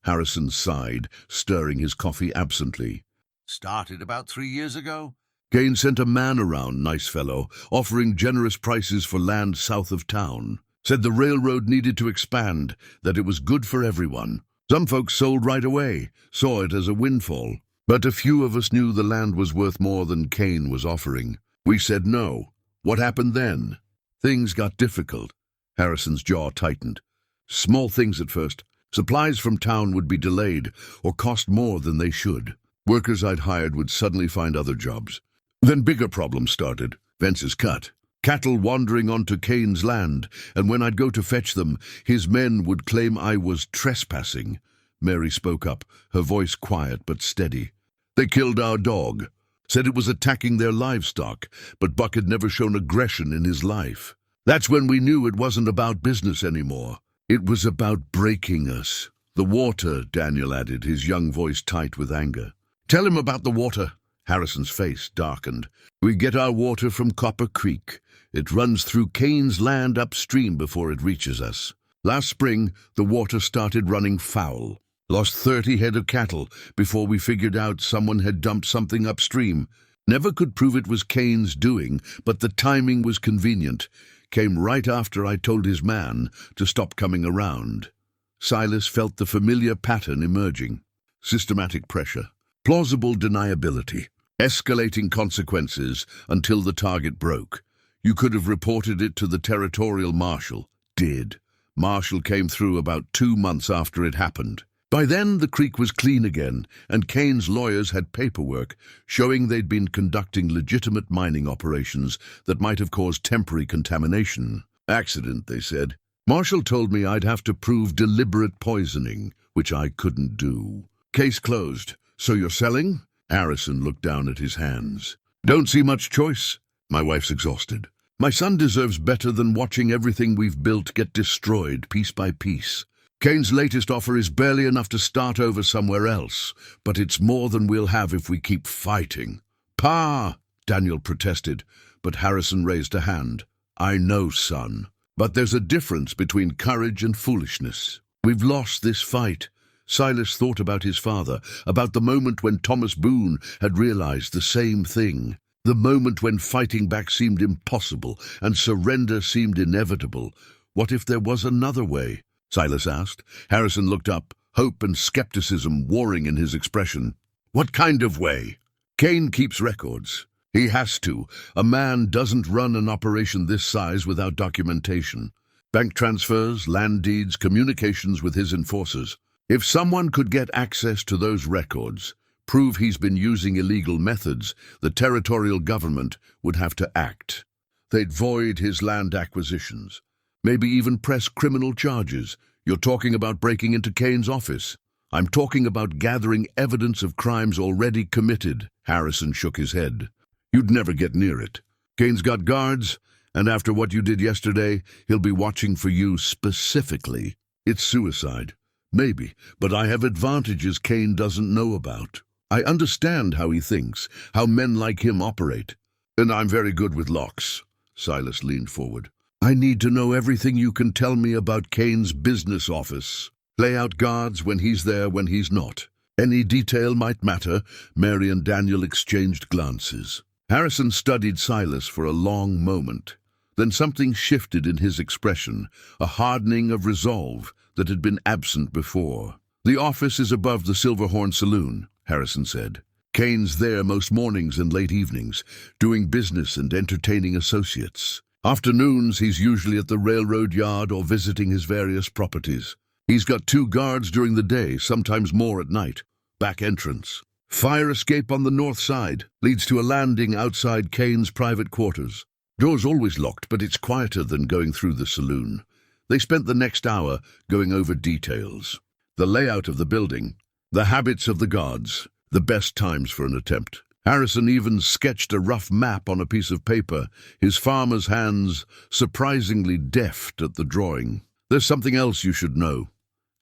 Harrison sighed, stirring his coffee absently. "Started about 3 years ago. Kane sent a man around, nice fellow, offering generous prices for land south of town. Said the railroad needed to expand, that it was good for everyone. Some folks sold right away, saw it as a windfall. But a few of us knew the land was worth more than Kane was offering. We said no. What happened then? Things got difficult." Harrison's jaw tightened. "Small things at first. Supplies from town would be delayed or cost more than they should. Workers I'd hired would suddenly find other jobs. Then bigger problems started. Fences cut. Cattle wandering onto Kane's land, and when I'd go to fetch them, his men would claim I was trespassing." Mary spoke up, her voice quiet but steady. "They killed our dog. Said it was attacking their livestock, but Buck had never shown aggression in his life. That's when we knew it wasn't about business anymore. It was about breaking us." "The water," Daniel added, his young voice tight with anger. "Tell him about the water." Harrison's face darkened. "We get our water from Copper Creek. It runs through Kane's land upstream before it reaches us. Last spring, the water started running foul. Lost 30 head of cattle before we figured out someone had dumped something upstream. Never could prove it was Kane's doing, but the timing was convenient. Came right after I told his man to stop coming around." Silas felt the familiar pattern emerging. Systematic pressure, plausible deniability, escalating consequences until the target broke. You could have reported it to the territorial marshal. Did. Marshal came through about 2 months after it happened. By then, the creek was clean again, and Kane's lawyers had paperwork showing they'd been conducting legitimate mining operations that might have caused temporary contamination. "Accident," they said. Marshall told me I'd have to prove deliberate poisoning, which I couldn't do. "Case closed. So you're selling?" Harrison looked down at his hands. "Don't see much choice. My wife's exhausted. My son deserves better than watching everything we've built get destroyed piece by piece. Kane's latest offer is barely enough to start over somewhere else, but it's more than we'll have if we keep fighting. Pa, Daniel protested, but Harrison raised a hand. I know, son. But there's a difference between courage and foolishness. We've lost this fight. Silas thought about his father, about the moment when Thomas Boone had realized the same thing. The moment when fighting back seemed impossible and surrender seemed inevitable. What if there was another way? Silas asked. Harrison looked up, hope and skepticism warring in his expression. What kind of way? Kane keeps records. He has to. A man doesn't run an operation this size without documentation. Bank transfers, land deeds, communications with his enforcers. If someone could get access to those records, prove he's been using illegal methods, the territorial government would have to act. They'd void his land acquisitions, maybe even press criminal charges. You're talking about breaking into Kane's office. I'm talking about gathering evidence of crimes already committed. Harrison shook his head. You'd never get near it. Kane's got guards, and after what you did yesterday, he'll be watching for you specifically. It's suicide. Maybe, but I have advantages Kane doesn't know about. I understand how he thinks, how men like him operate. And I'm very good with locks. Silas leaned forward. I need to know everything you can tell me about Kane's business office. Lay out guards when he's there, when he's not. Any detail might matter. Mary and Daniel exchanged glances. Harrison studied Silas for a long moment. Then something shifted in his expression, a hardening of resolve that had been absent before. The office is above the Silverhorn Saloon, Harrison said. Kane's there most mornings and late evenings, doing business and entertaining associates. Afternoons, he's usually at the railroad yard or visiting his various properties. He's got 2 guards during the day, sometimes more at night. Back entrance. Fire escape on the north side leads to a landing outside Kane's private quarters. Door's always locked, but it's quieter than going through the saloon. They spent the next hour going over details. The layout of the building, the habits of the guards, the best times for an attempt. Harrison even sketched a rough map on a piece of paper, his farmer's hands surprisingly deft at the drawing. There's something else you should know,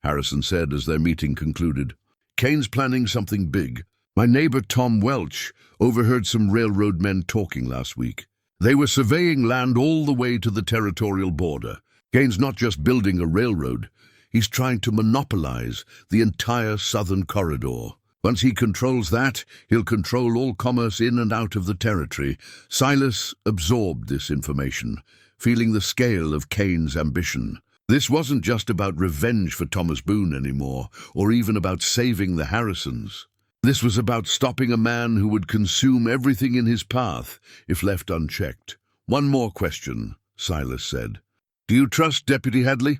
Harrison said as their meeting concluded. Kane's planning something big. My neighbor Tom Welch overheard some railroad men talking last week. They were surveying land all the way to the territorial border. Kane's not just building a railroad. He's trying to monopolize the entire southern corridor. Once he controls that, he'll control all commerce in and out of the territory. Silas absorbed this information, feeling the scale of Kane's ambition. This wasn't just about revenge for Thomas Boone anymore, or even about saving the Harrisons. This was about stopping a man who would consume everything in his path if left unchecked. One more question, Silas said. Do you trust Deputy Hadley?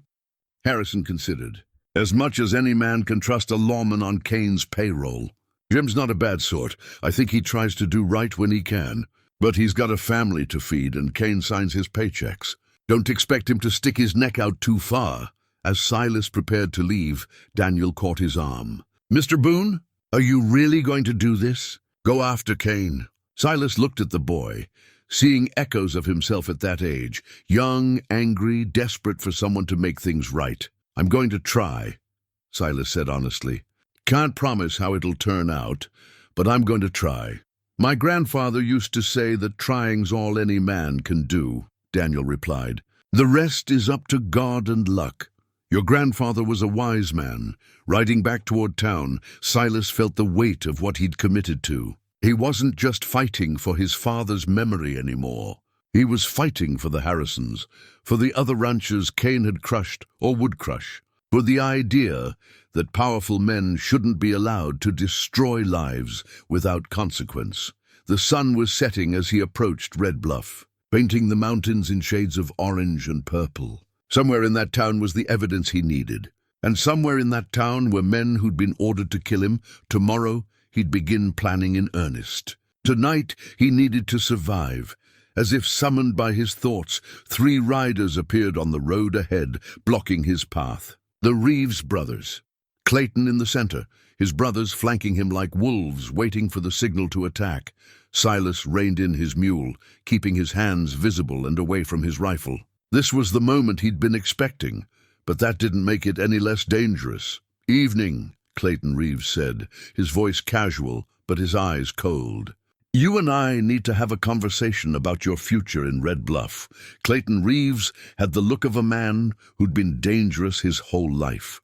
Harrison considered. As much as any man can trust a lawman on Kane's payroll. Jim's not a bad sort. I think he tries to do right when he can. But he's got a family to feed and Kane signs his paychecks. Don't expect him to stick his neck out too far. As Silas prepared to leave, Daniel caught his arm. Mr. Boone, are you really going to do this? Go after Kane. Silas looked at the boy, seeing echoes of himself at that age, young, angry, desperate for someone to make things right. I'm going to try, Silas said honestly. Can't promise how it'll turn out, but I'm going to try. My grandfather used to say that trying's all any man can do, Daniel replied. The rest is up to God and luck. Your grandfather was a wise man. Riding back toward town, Silas felt the weight of what he'd committed to. He wasn't just fighting for his father's memory anymore. He was fighting for the Harrisons, for the other ranchers Kane had crushed or would crush, for the idea that powerful men shouldn't be allowed to destroy lives without consequence. The sun was setting as he approached Red Bluff, painting the mountains in shades of orange and purple. Somewhere in that town was the evidence he needed, and somewhere in that town were men who'd been ordered to kill him. Tomorrow, he'd begin planning in earnest. Tonight, he needed to survive. As if summoned by his thoughts, 3 riders appeared on the road ahead, blocking his path. The Reeves brothers. Clayton in the center, his brothers flanking him like wolves waiting for the signal to attack. Silas reined in his mule, keeping his hands visible and away from his rifle. This was the moment he'd been expecting, but that didn't make it any less dangerous. Evening, Clayton Reeves said, his voice casual, but his eyes cold. You and I need to have a conversation about your future in Red Bluff. Clayton Reeves had the look of a man who'd been dangerous his whole life.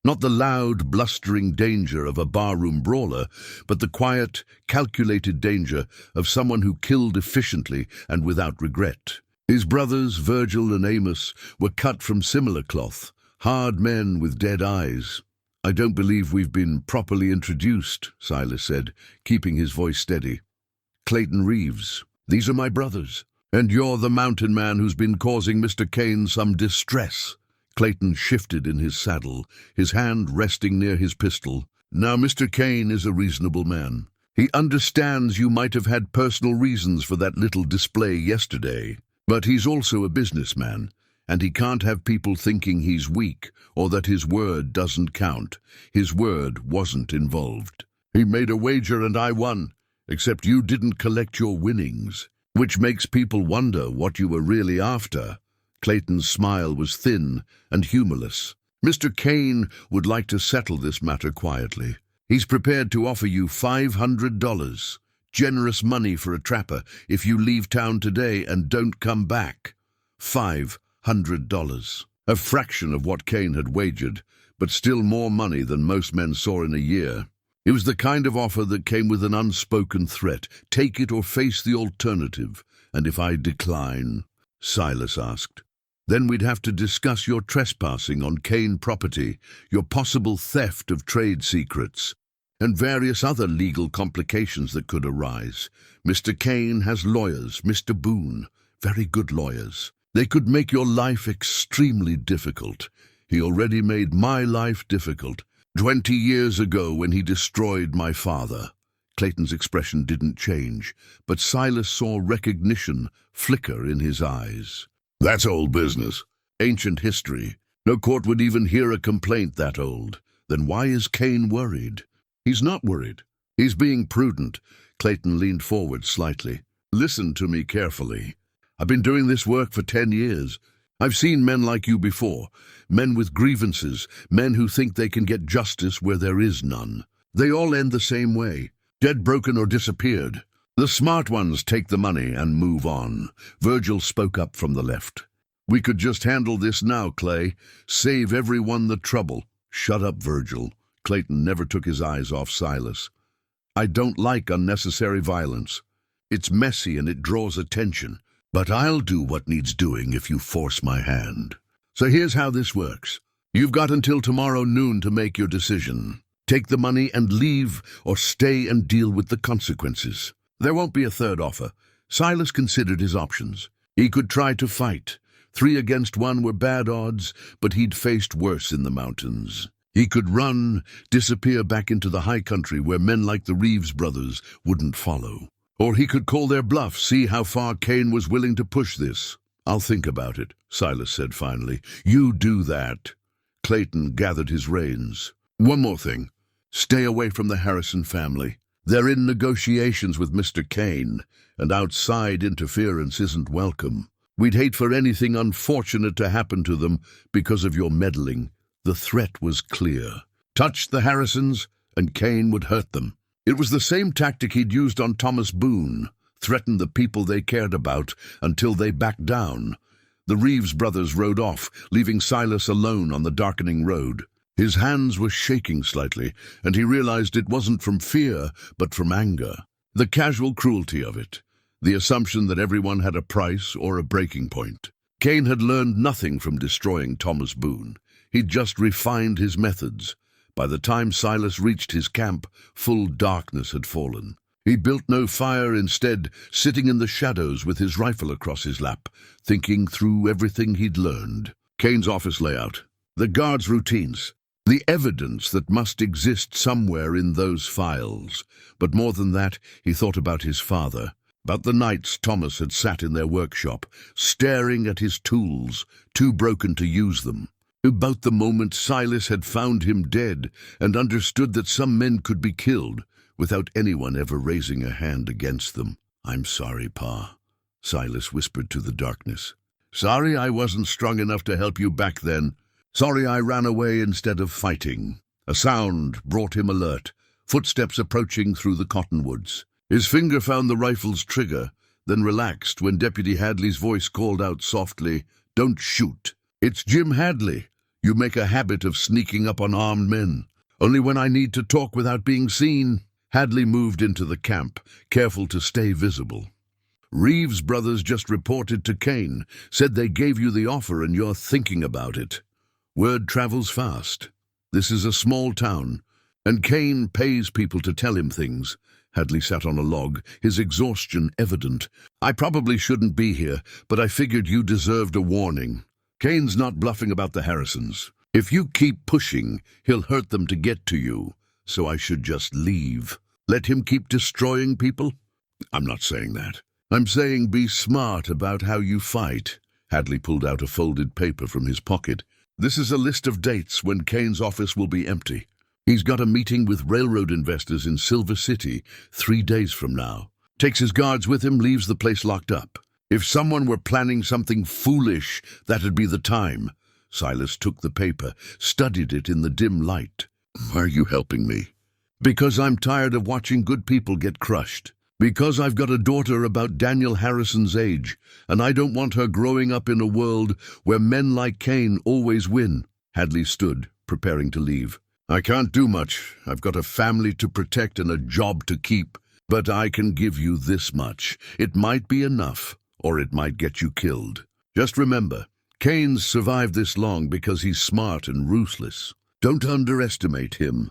Not the loud, blustering danger of a barroom brawler, but the quiet, calculated danger of someone who killed efficiently and without regret. His brothers, Virgil and Amos, were cut from similar cloth, hard men with dead eyes. "I don't believe we've been properly introduced," Silas said, keeping his voice steady. "Clayton Reeves. These are my brothers. And you're the mountain man who's been causing Mr. Kane some distress." Clayton shifted in his saddle, his hand resting near his pistol. "Now, Mr. Kane is a reasonable man. He understands you might have had personal reasons for that little display yesterday. But he's also a businessman, and he can't have people thinking he's weak or that his word doesn't count. His word wasn't involved. He made a wager and I won. Except you didn't collect your winnings, which makes people wonder what you were really after." Clayton's smile was thin and humorless. "Mr. Kane would like to settle this matter quietly. He's prepared to offer you $500, generous money for a trapper, if you leave town today and don't come back. $500. A fraction of what Kane had wagered, but still more money than most men saw in a year. It was the kind of offer that came with an unspoken threat. Take it or face the alternative. "And if I decline?" Silas asked. "Then we'd have to discuss your trespassing on Kane property, your possible theft of trade secrets, and various other legal complications that could arise. Mr. Kane has lawyers, Mr. Boone, very good lawyers. They could make your life extremely difficult. He already made my life difficult. 20 years ago when he destroyed my father." Clayton's expression didn't change, but Silas saw recognition flicker in his eyes. "That's old business. Ancient history. No court would even hear a complaint that old. Then why is Kane worried?" "He's not worried. He's being prudent." Clayton leaned forward slightly. "Listen to me carefully. I've been doing this work for 10 years. I've seen men like you before, men with grievances, men who think they can get justice where there is none. They all end the same way, dead, broken, or disappeared. The smart ones take the money and move on." Virgil spoke up from the left. "We could just handle this now, Clay. Save everyone the trouble." "Shut up, Virgil." Clayton never took his eyes off Silas. "I don't like unnecessary violence. It's messy and it draws attention. But I'll do what needs doing if you force my hand. So here's how this works. You've got until tomorrow noon to make your decision. Take the money and leave, or stay and deal with the consequences. There won't be a third offer." Silas considered his options. He could try to fight. 3 against 1 were bad odds, but he'd faced worse in the mountains. He could run, disappear back into the high country where men like the Reeves brothers wouldn't follow. Or he could call their bluff, see how far Kane was willing to push this. "I'll think about it," Silas said finally. "You do that." Clayton gathered his reins. "One more thing. Stay away from the Harrison family. They're in negotiations with Mr. Kane, and outside interference isn't welcome. We'd hate for anything unfortunate to happen to them because of your meddling." The threat was clear. Touch the Harrisons, and Kane would hurt them. It was the same tactic he'd used on Thomas Boone, threaten the people they cared about until they backed down. The Reeves brothers rode off, leaving Silas alone on the darkening road. His hands were shaking slightly, and he realized it wasn't from fear, but from anger. The casual cruelty of it, the assumption that everyone had a price or a breaking point. Kane had learned nothing from destroying Thomas Boone. He'd just refined his methods. By the time Silas reached his camp, full darkness had fallen. He built no fire, instead sitting in the shadows with his rifle across his lap, thinking through everything he'd learned. Kane's office layout, the guards' routines, the evidence that must exist somewhere in those files. But more than that, he thought about his father, about the nights Thomas had sat in their workshop, staring at his tools, too broken to use them. About the moment Silas had found him dead and understood that some men could be killed without anyone ever raising a hand against them. "I'm sorry, Pa," Silas whispered to the darkness. "Sorry I wasn't strong enough to help you back then. Sorry I ran away instead of fighting." A sound brought him alert, footsteps approaching through the cottonwoods. His finger found the rifle's trigger, then relaxed when Deputy Hadley's voice called out softly, "Don't shoot. It's Jim Hadley. You make a habit of sneaking up on armed men. Only when I need to talk without being seen." Hadley moved into the camp, careful to stay visible. "Reeves brothers just reported to Kane, said they gave you the offer and you're thinking about it. Word travels fast. This is a small town, and Kane pays people to tell him things." Hadley sat on a log, his exhaustion evident. "I probably shouldn't be here, but I figured you deserved a warning. Kane's not bluffing about the Harrisons. If you keep pushing, he'll hurt them to get to you, so I should just leave. Let him keep destroying people?" "I'm not saying that. I'm saying be smart about how you fight." Hadley pulled out a folded paper from his pocket. "This is a list of dates when Kane's office will be empty. He's got a meeting with railroad investors in Silver City 3 days from now. Takes his guards with him, leaves the place locked up. If someone were planning something foolish, that'd be the time." Silas took the paper, studied it in the dim light. "Why are you helping me?" "Because I'm tired of watching good people get crushed. Because I've got a daughter about Daniel Harrison's age, and I don't want her growing up in a world where men like Kane always win." Hadley stood, preparing to leave. "I can't do much. I've got a family to protect and a job to keep. But I can give you this much. It might be enough, or it might get you killed. Just remember, Kane's survived this long because he's smart and ruthless. Don't underestimate him."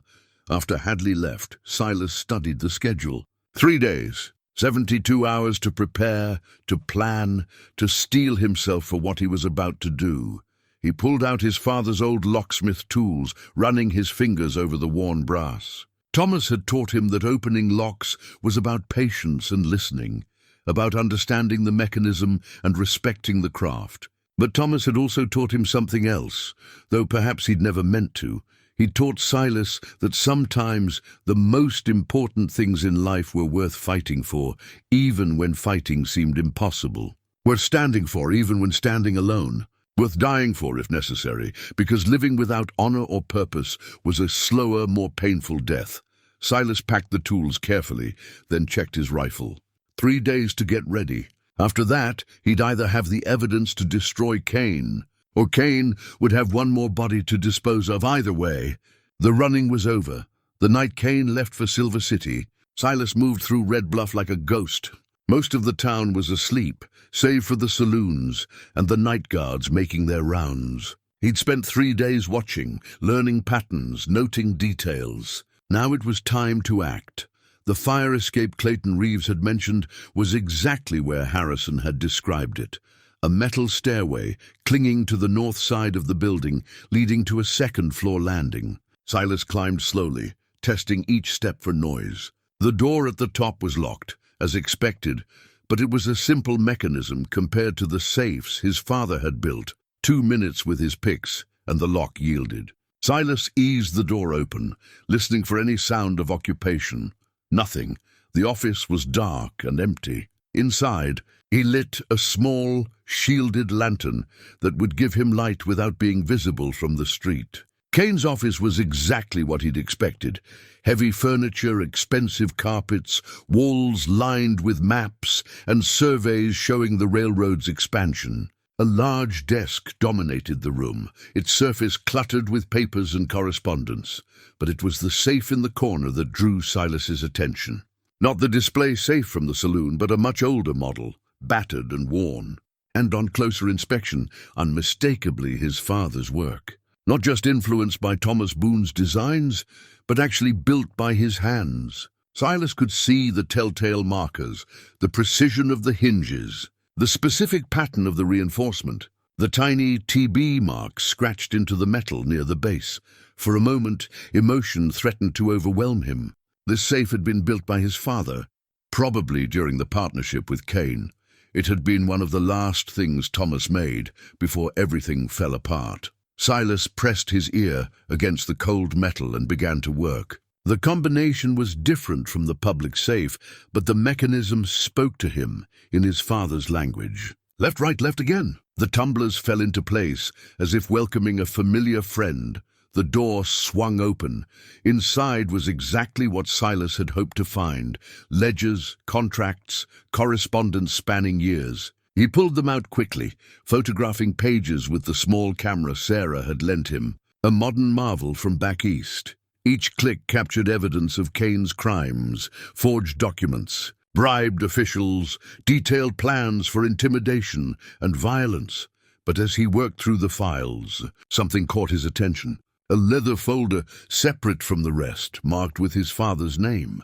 After Hadley left, Silas studied the schedule. 3 days, 72 hours to prepare, to plan, to steel himself for what he was about to do. He pulled out his father's old locksmith tools, running his fingers over the worn brass. Thomas had taught him that opening locks was about patience and listening, about understanding the mechanism and respecting the craft. But Thomas had also taught him something else, though perhaps he'd never meant to. He taught Silas that sometimes the most important things in life were worth fighting for, even when fighting seemed impossible. Worth standing for, even when standing alone. Worth dying for, if necessary, because living without honor or purpose was a slower, more painful death. Silas packed the tools carefully, then checked his rifle. 3 days to get ready. After that, he'd either have the evidence to destroy Kane, or Kane would have one more body to dispose of. Either way, the running was over. The night Kane left for Silver City, Silas moved through Red Bluff like a ghost. Most of the town was asleep, save for the saloons and the night guards making their rounds. He'd spent 3 days watching, learning patterns, noting details. Now it was time to act. The fire escape Clayton Reeves had mentioned was exactly where Harrison had described it. A metal stairway clinging to the north side of the building, leading to a second-floor landing. Silas climbed slowly, testing each step for noise. The door at the top was locked, as expected, but it was a simple mechanism compared to the safes his father had built. 2 minutes with his picks, and the lock yielded. Silas eased the door open, listening for any sound of occupation. Nothing. The office was dark and empty. Inside, he lit a small, shielded lantern that would give him light without being visible from the street. Kane's office was exactly what he'd expected. Heavy furniture, expensive carpets, walls lined with maps, and surveys showing the railroad's expansion. A large desk dominated the room, its surface cluttered with papers and correspondence. But it was the safe in the corner that drew Silas's attention. Not the display safe from the saloon, but a much older model, battered and worn. And on closer inspection, unmistakably his father's work. Not just influenced by Thomas Boone's designs, but actually built by his hands. Silas could see the telltale markers, the precision of the hinges, the specific pattern of the reinforcement, the tiny TB marks scratched into the metal near the base. For a moment, emotion threatened to overwhelm him. This safe had been built by his father, probably during the partnership with Kane. It had been one of the last things Thomas made before everything fell apart. Silas pressed his ear against the cold metal and began to work. The combination was different from the public safe, but the mechanism spoke to him in his father's language. Left, right, left again. The tumblers fell into place, as if welcoming a familiar friend. The door swung open. Inside was exactly what Silas had hoped to find: ledgers, contracts, correspondence spanning years. He pulled them out quickly, photographing pages with the small camera Sarah had lent him, a modern marvel from back east. Each click captured evidence of Kane's crimes: forged documents, bribed officials, detailed plans for intimidation and violence. But as he worked through the files, something caught his attention. A leather folder separate from the rest, marked with his father's name.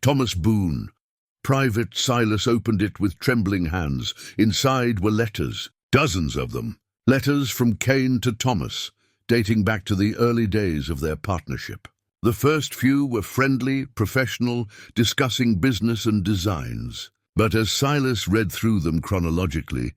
Thomas Boone. Private Silas opened it with trembling hands. Inside were letters, dozens of them. Letters from Kane to Thomas, dating back to the early days of their partnership. The first few were friendly, professional, discussing business and designs. But as Silas read through them chronologically,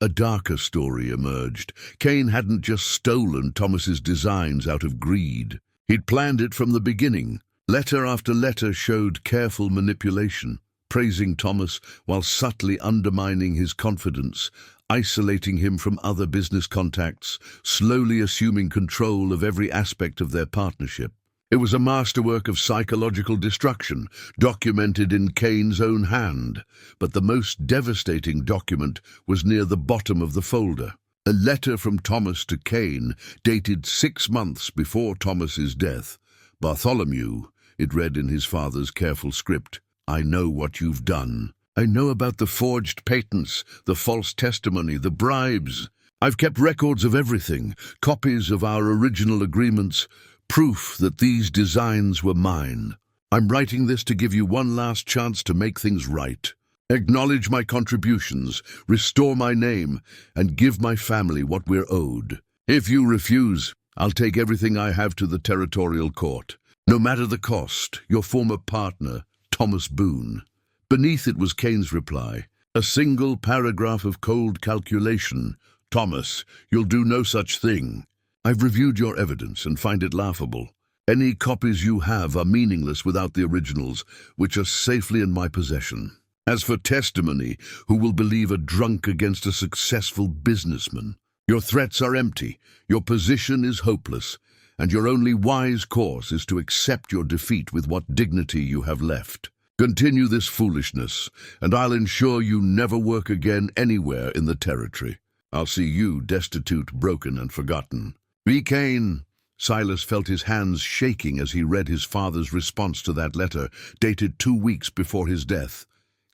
a darker story emerged. Kane hadn't just stolen Thomas's designs out of greed. He'd planned it from the beginning. Letter after letter showed careful manipulation, praising Thomas while subtly undermining his confidence, isolating him from other business contacts, slowly assuming control of every aspect of their partnership. It was a masterwork of psychological destruction, documented in Kane's own hand. But the most devastating document was near the bottom of the folder. A letter from Thomas to Kane, dated 6 months before Thomas's death. Bartholomew, it read in his father's careful script, "I know what you've done. I know about the forged patents, the false testimony, the bribes. I've kept records of everything, copies of our original agreements, proof that these designs were mine. I'm writing this to give you one last chance to make things right. Acknowledge my contributions, restore my name, and give my family what we're owed. If you refuse, I'll take everything I have to the territorial court. No matter the cost, your former partner, Thomas Boone." Beneath it was Kane's reply, a single paragraph of cold calculation. "Thomas, you'll do no such thing. I've reviewed your evidence and find it laughable. Any copies you have are meaningless without the originals, which are safely in my possession. As for testimony, who will believe a drunk against a successful businessman? Your threats are empty, your position is hopeless, and your only wise course is to accept your defeat with what dignity you have left. Continue this foolishness, and I'll ensure you never work again anywhere in the territory. I'll see you destitute, broken, and forgotten. Be Kane." Silas felt his hands shaking as he read his father's response to that letter, dated 2 weeks before his death.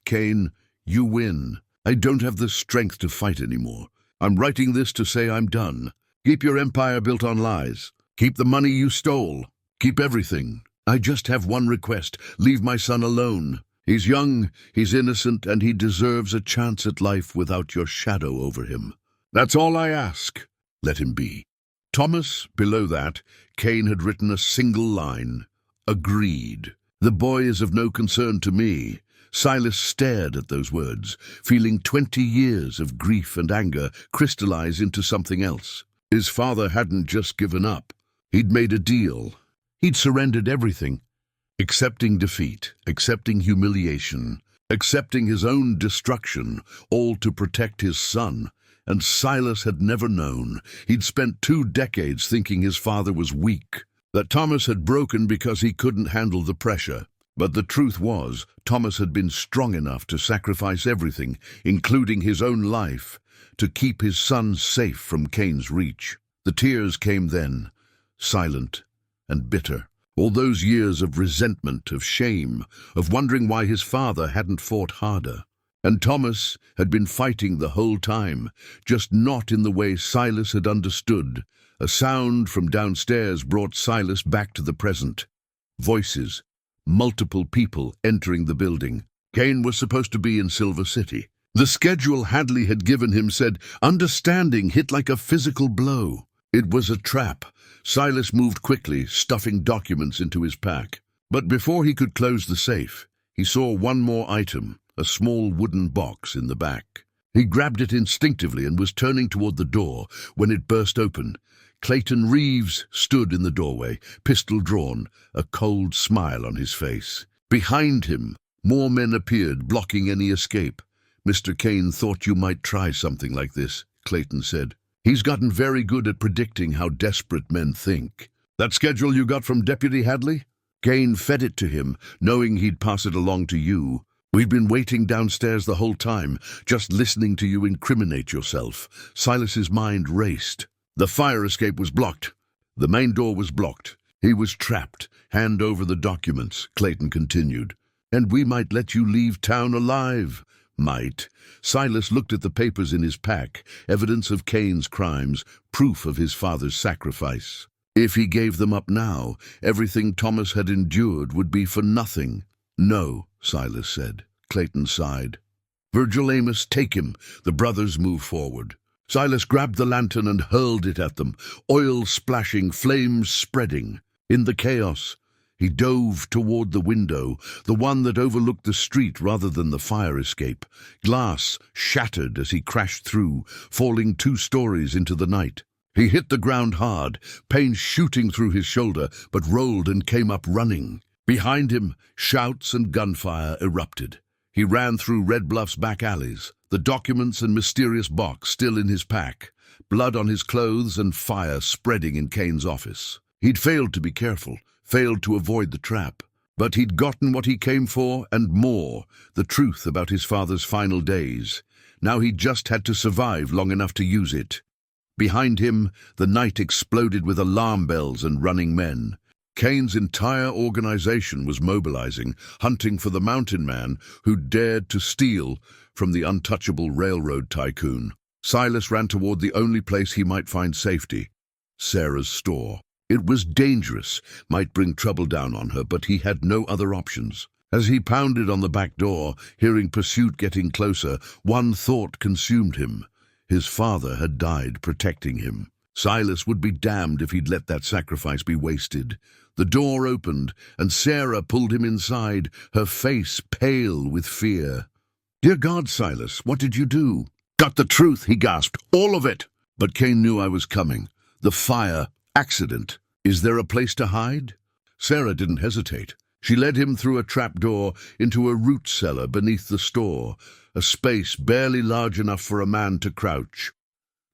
"Kane, you win. I don't have the strength to fight anymore. I'm writing this to say I'm done. Keep your empire built on lies. Keep the money you stole. Keep everything. I just have one request: leave my son alone. He's young, he's innocent, and he deserves a chance at life without your shadow over him. That's all I ask. Let him be." Thomas, below that, Kane had written a single line: "Agreed. The boy is of no concern to me." Silas stared at those words, feeling 20 years of grief and anger crystallize into something else. His father hadn't just given up. He'd made a deal. He'd surrendered everything, accepting defeat, accepting humiliation, accepting his own destruction, all to protect his son. And Silas had never known. He'd spent 2 decades thinking his father was weak, that Thomas had broken because he couldn't handle the pressure. But the truth was, Thomas had been strong enough to sacrifice everything, including his own life, to keep his son safe from Kane's reach. The tears came then, silent and bitter. All those years of resentment, of shame, of wondering why his father hadn't fought harder. And Thomas had been fighting the whole time, just not in the way Silas had understood. A sound from downstairs brought Silas back to the present. Voices, multiple people entering the building. Kane was supposed to be in Silver City. The schedule Hadley had given him said understanding hit like a physical blow. It was a trap. Silas moved quickly, stuffing documents into his pack. But before he could close the safe, he saw one more item. A small wooden box in the back. He grabbed it instinctively and was turning toward the door when it burst open. Clayton Reeves stood in the doorway, pistol drawn, a cold smile on his face. Behind him, more men appeared, blocking any escape. "Mr. Kane thought you might try something like this," Clayton said. "He's gotten very good at predicting how desperate men think." That schedule you got from Deputy Hadley? Kane fed it to him, knowing he'd pass it along to you. We'd been waiting downstairs the whole time, just listening to you incriminate yourself. Silas's mind raced. The fire escape was blocked. The main door was blocked. He was trapped. Hand over the documents, Clayton continued. And we might let you leave town alive. Might. Silas looked at the papers in his pack, evidence of Kane's crimes, proof of his father's sacrifice. If he gave them up now, everything Thomas had endured would be for nothing. No, Silas said. Clayton sighed. Virgil Amos, take him. The brothers moved forward. Silas grabbed the lantern and hurled it at them, oil splashing, flames spreading. In the chaos, he dove toward the window, the one that overlooked the street rather than the fire escape. Glass shattered as he crashed through, falling 2 stories into the night. He hit the ground hard, pain shooting through his shoulder, but rolled and came up running. Behind him, shouts and gunfire erupted. He ran through Red Bluff's back alleys, the documents and mysterious box still in his pack, blood on his clothes and fire spreading in Kane's office. He'd failed to be careful, failed to avoid the trap. But he'd gotten what he came for and more, the truth about his father's final days. Now he just had to survive long enough to use it. Behind him, the night exploded with alarm bells and running men. Kane's entire organization was mobilizing, hunting for the mountain man who dared to steal from the untouchable railroad tycoon. Silas ran toward the only place he might find safety, Sarah's store. It was dangerous, might bring trouble down on her, but he had no other options. As he pounded on the back door, hearing pursuit getting closer, one thought consumed him. His father had died protecting him. Silas would be damned if he'd let that sacrifice be wasted. The door opened, and Sarah pulled him inside, her face pale with fear. "Dear God, Silas, what did you do?" "Got the truth," he gasped. "All of it." "But Kane knew I was coming. The fire, accident. Is there a place to hide?" Sarah didn't hesitate. She led him through a trapdoor into a root cellar beneath the store, a space barely large enough for a man to crouch.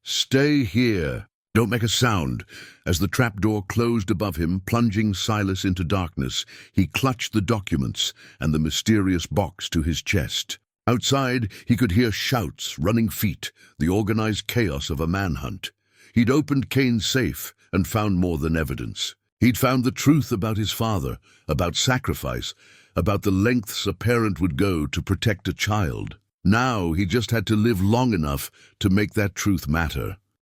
"Stay here. Don't make a sound." As the trapdoor closed above him, plunging Silas into darkness, he clutched the documents and the mysterious box to his chest. Outside, he could hear shouts, running feet, the organized chaos of a manhunt. He'd opened Kane's safe and found more than evidence. He'd found the truth about his father, about sacrifice, about the lengths a parent would go to protect a child. Now he just had to live long enough to make that truth matter.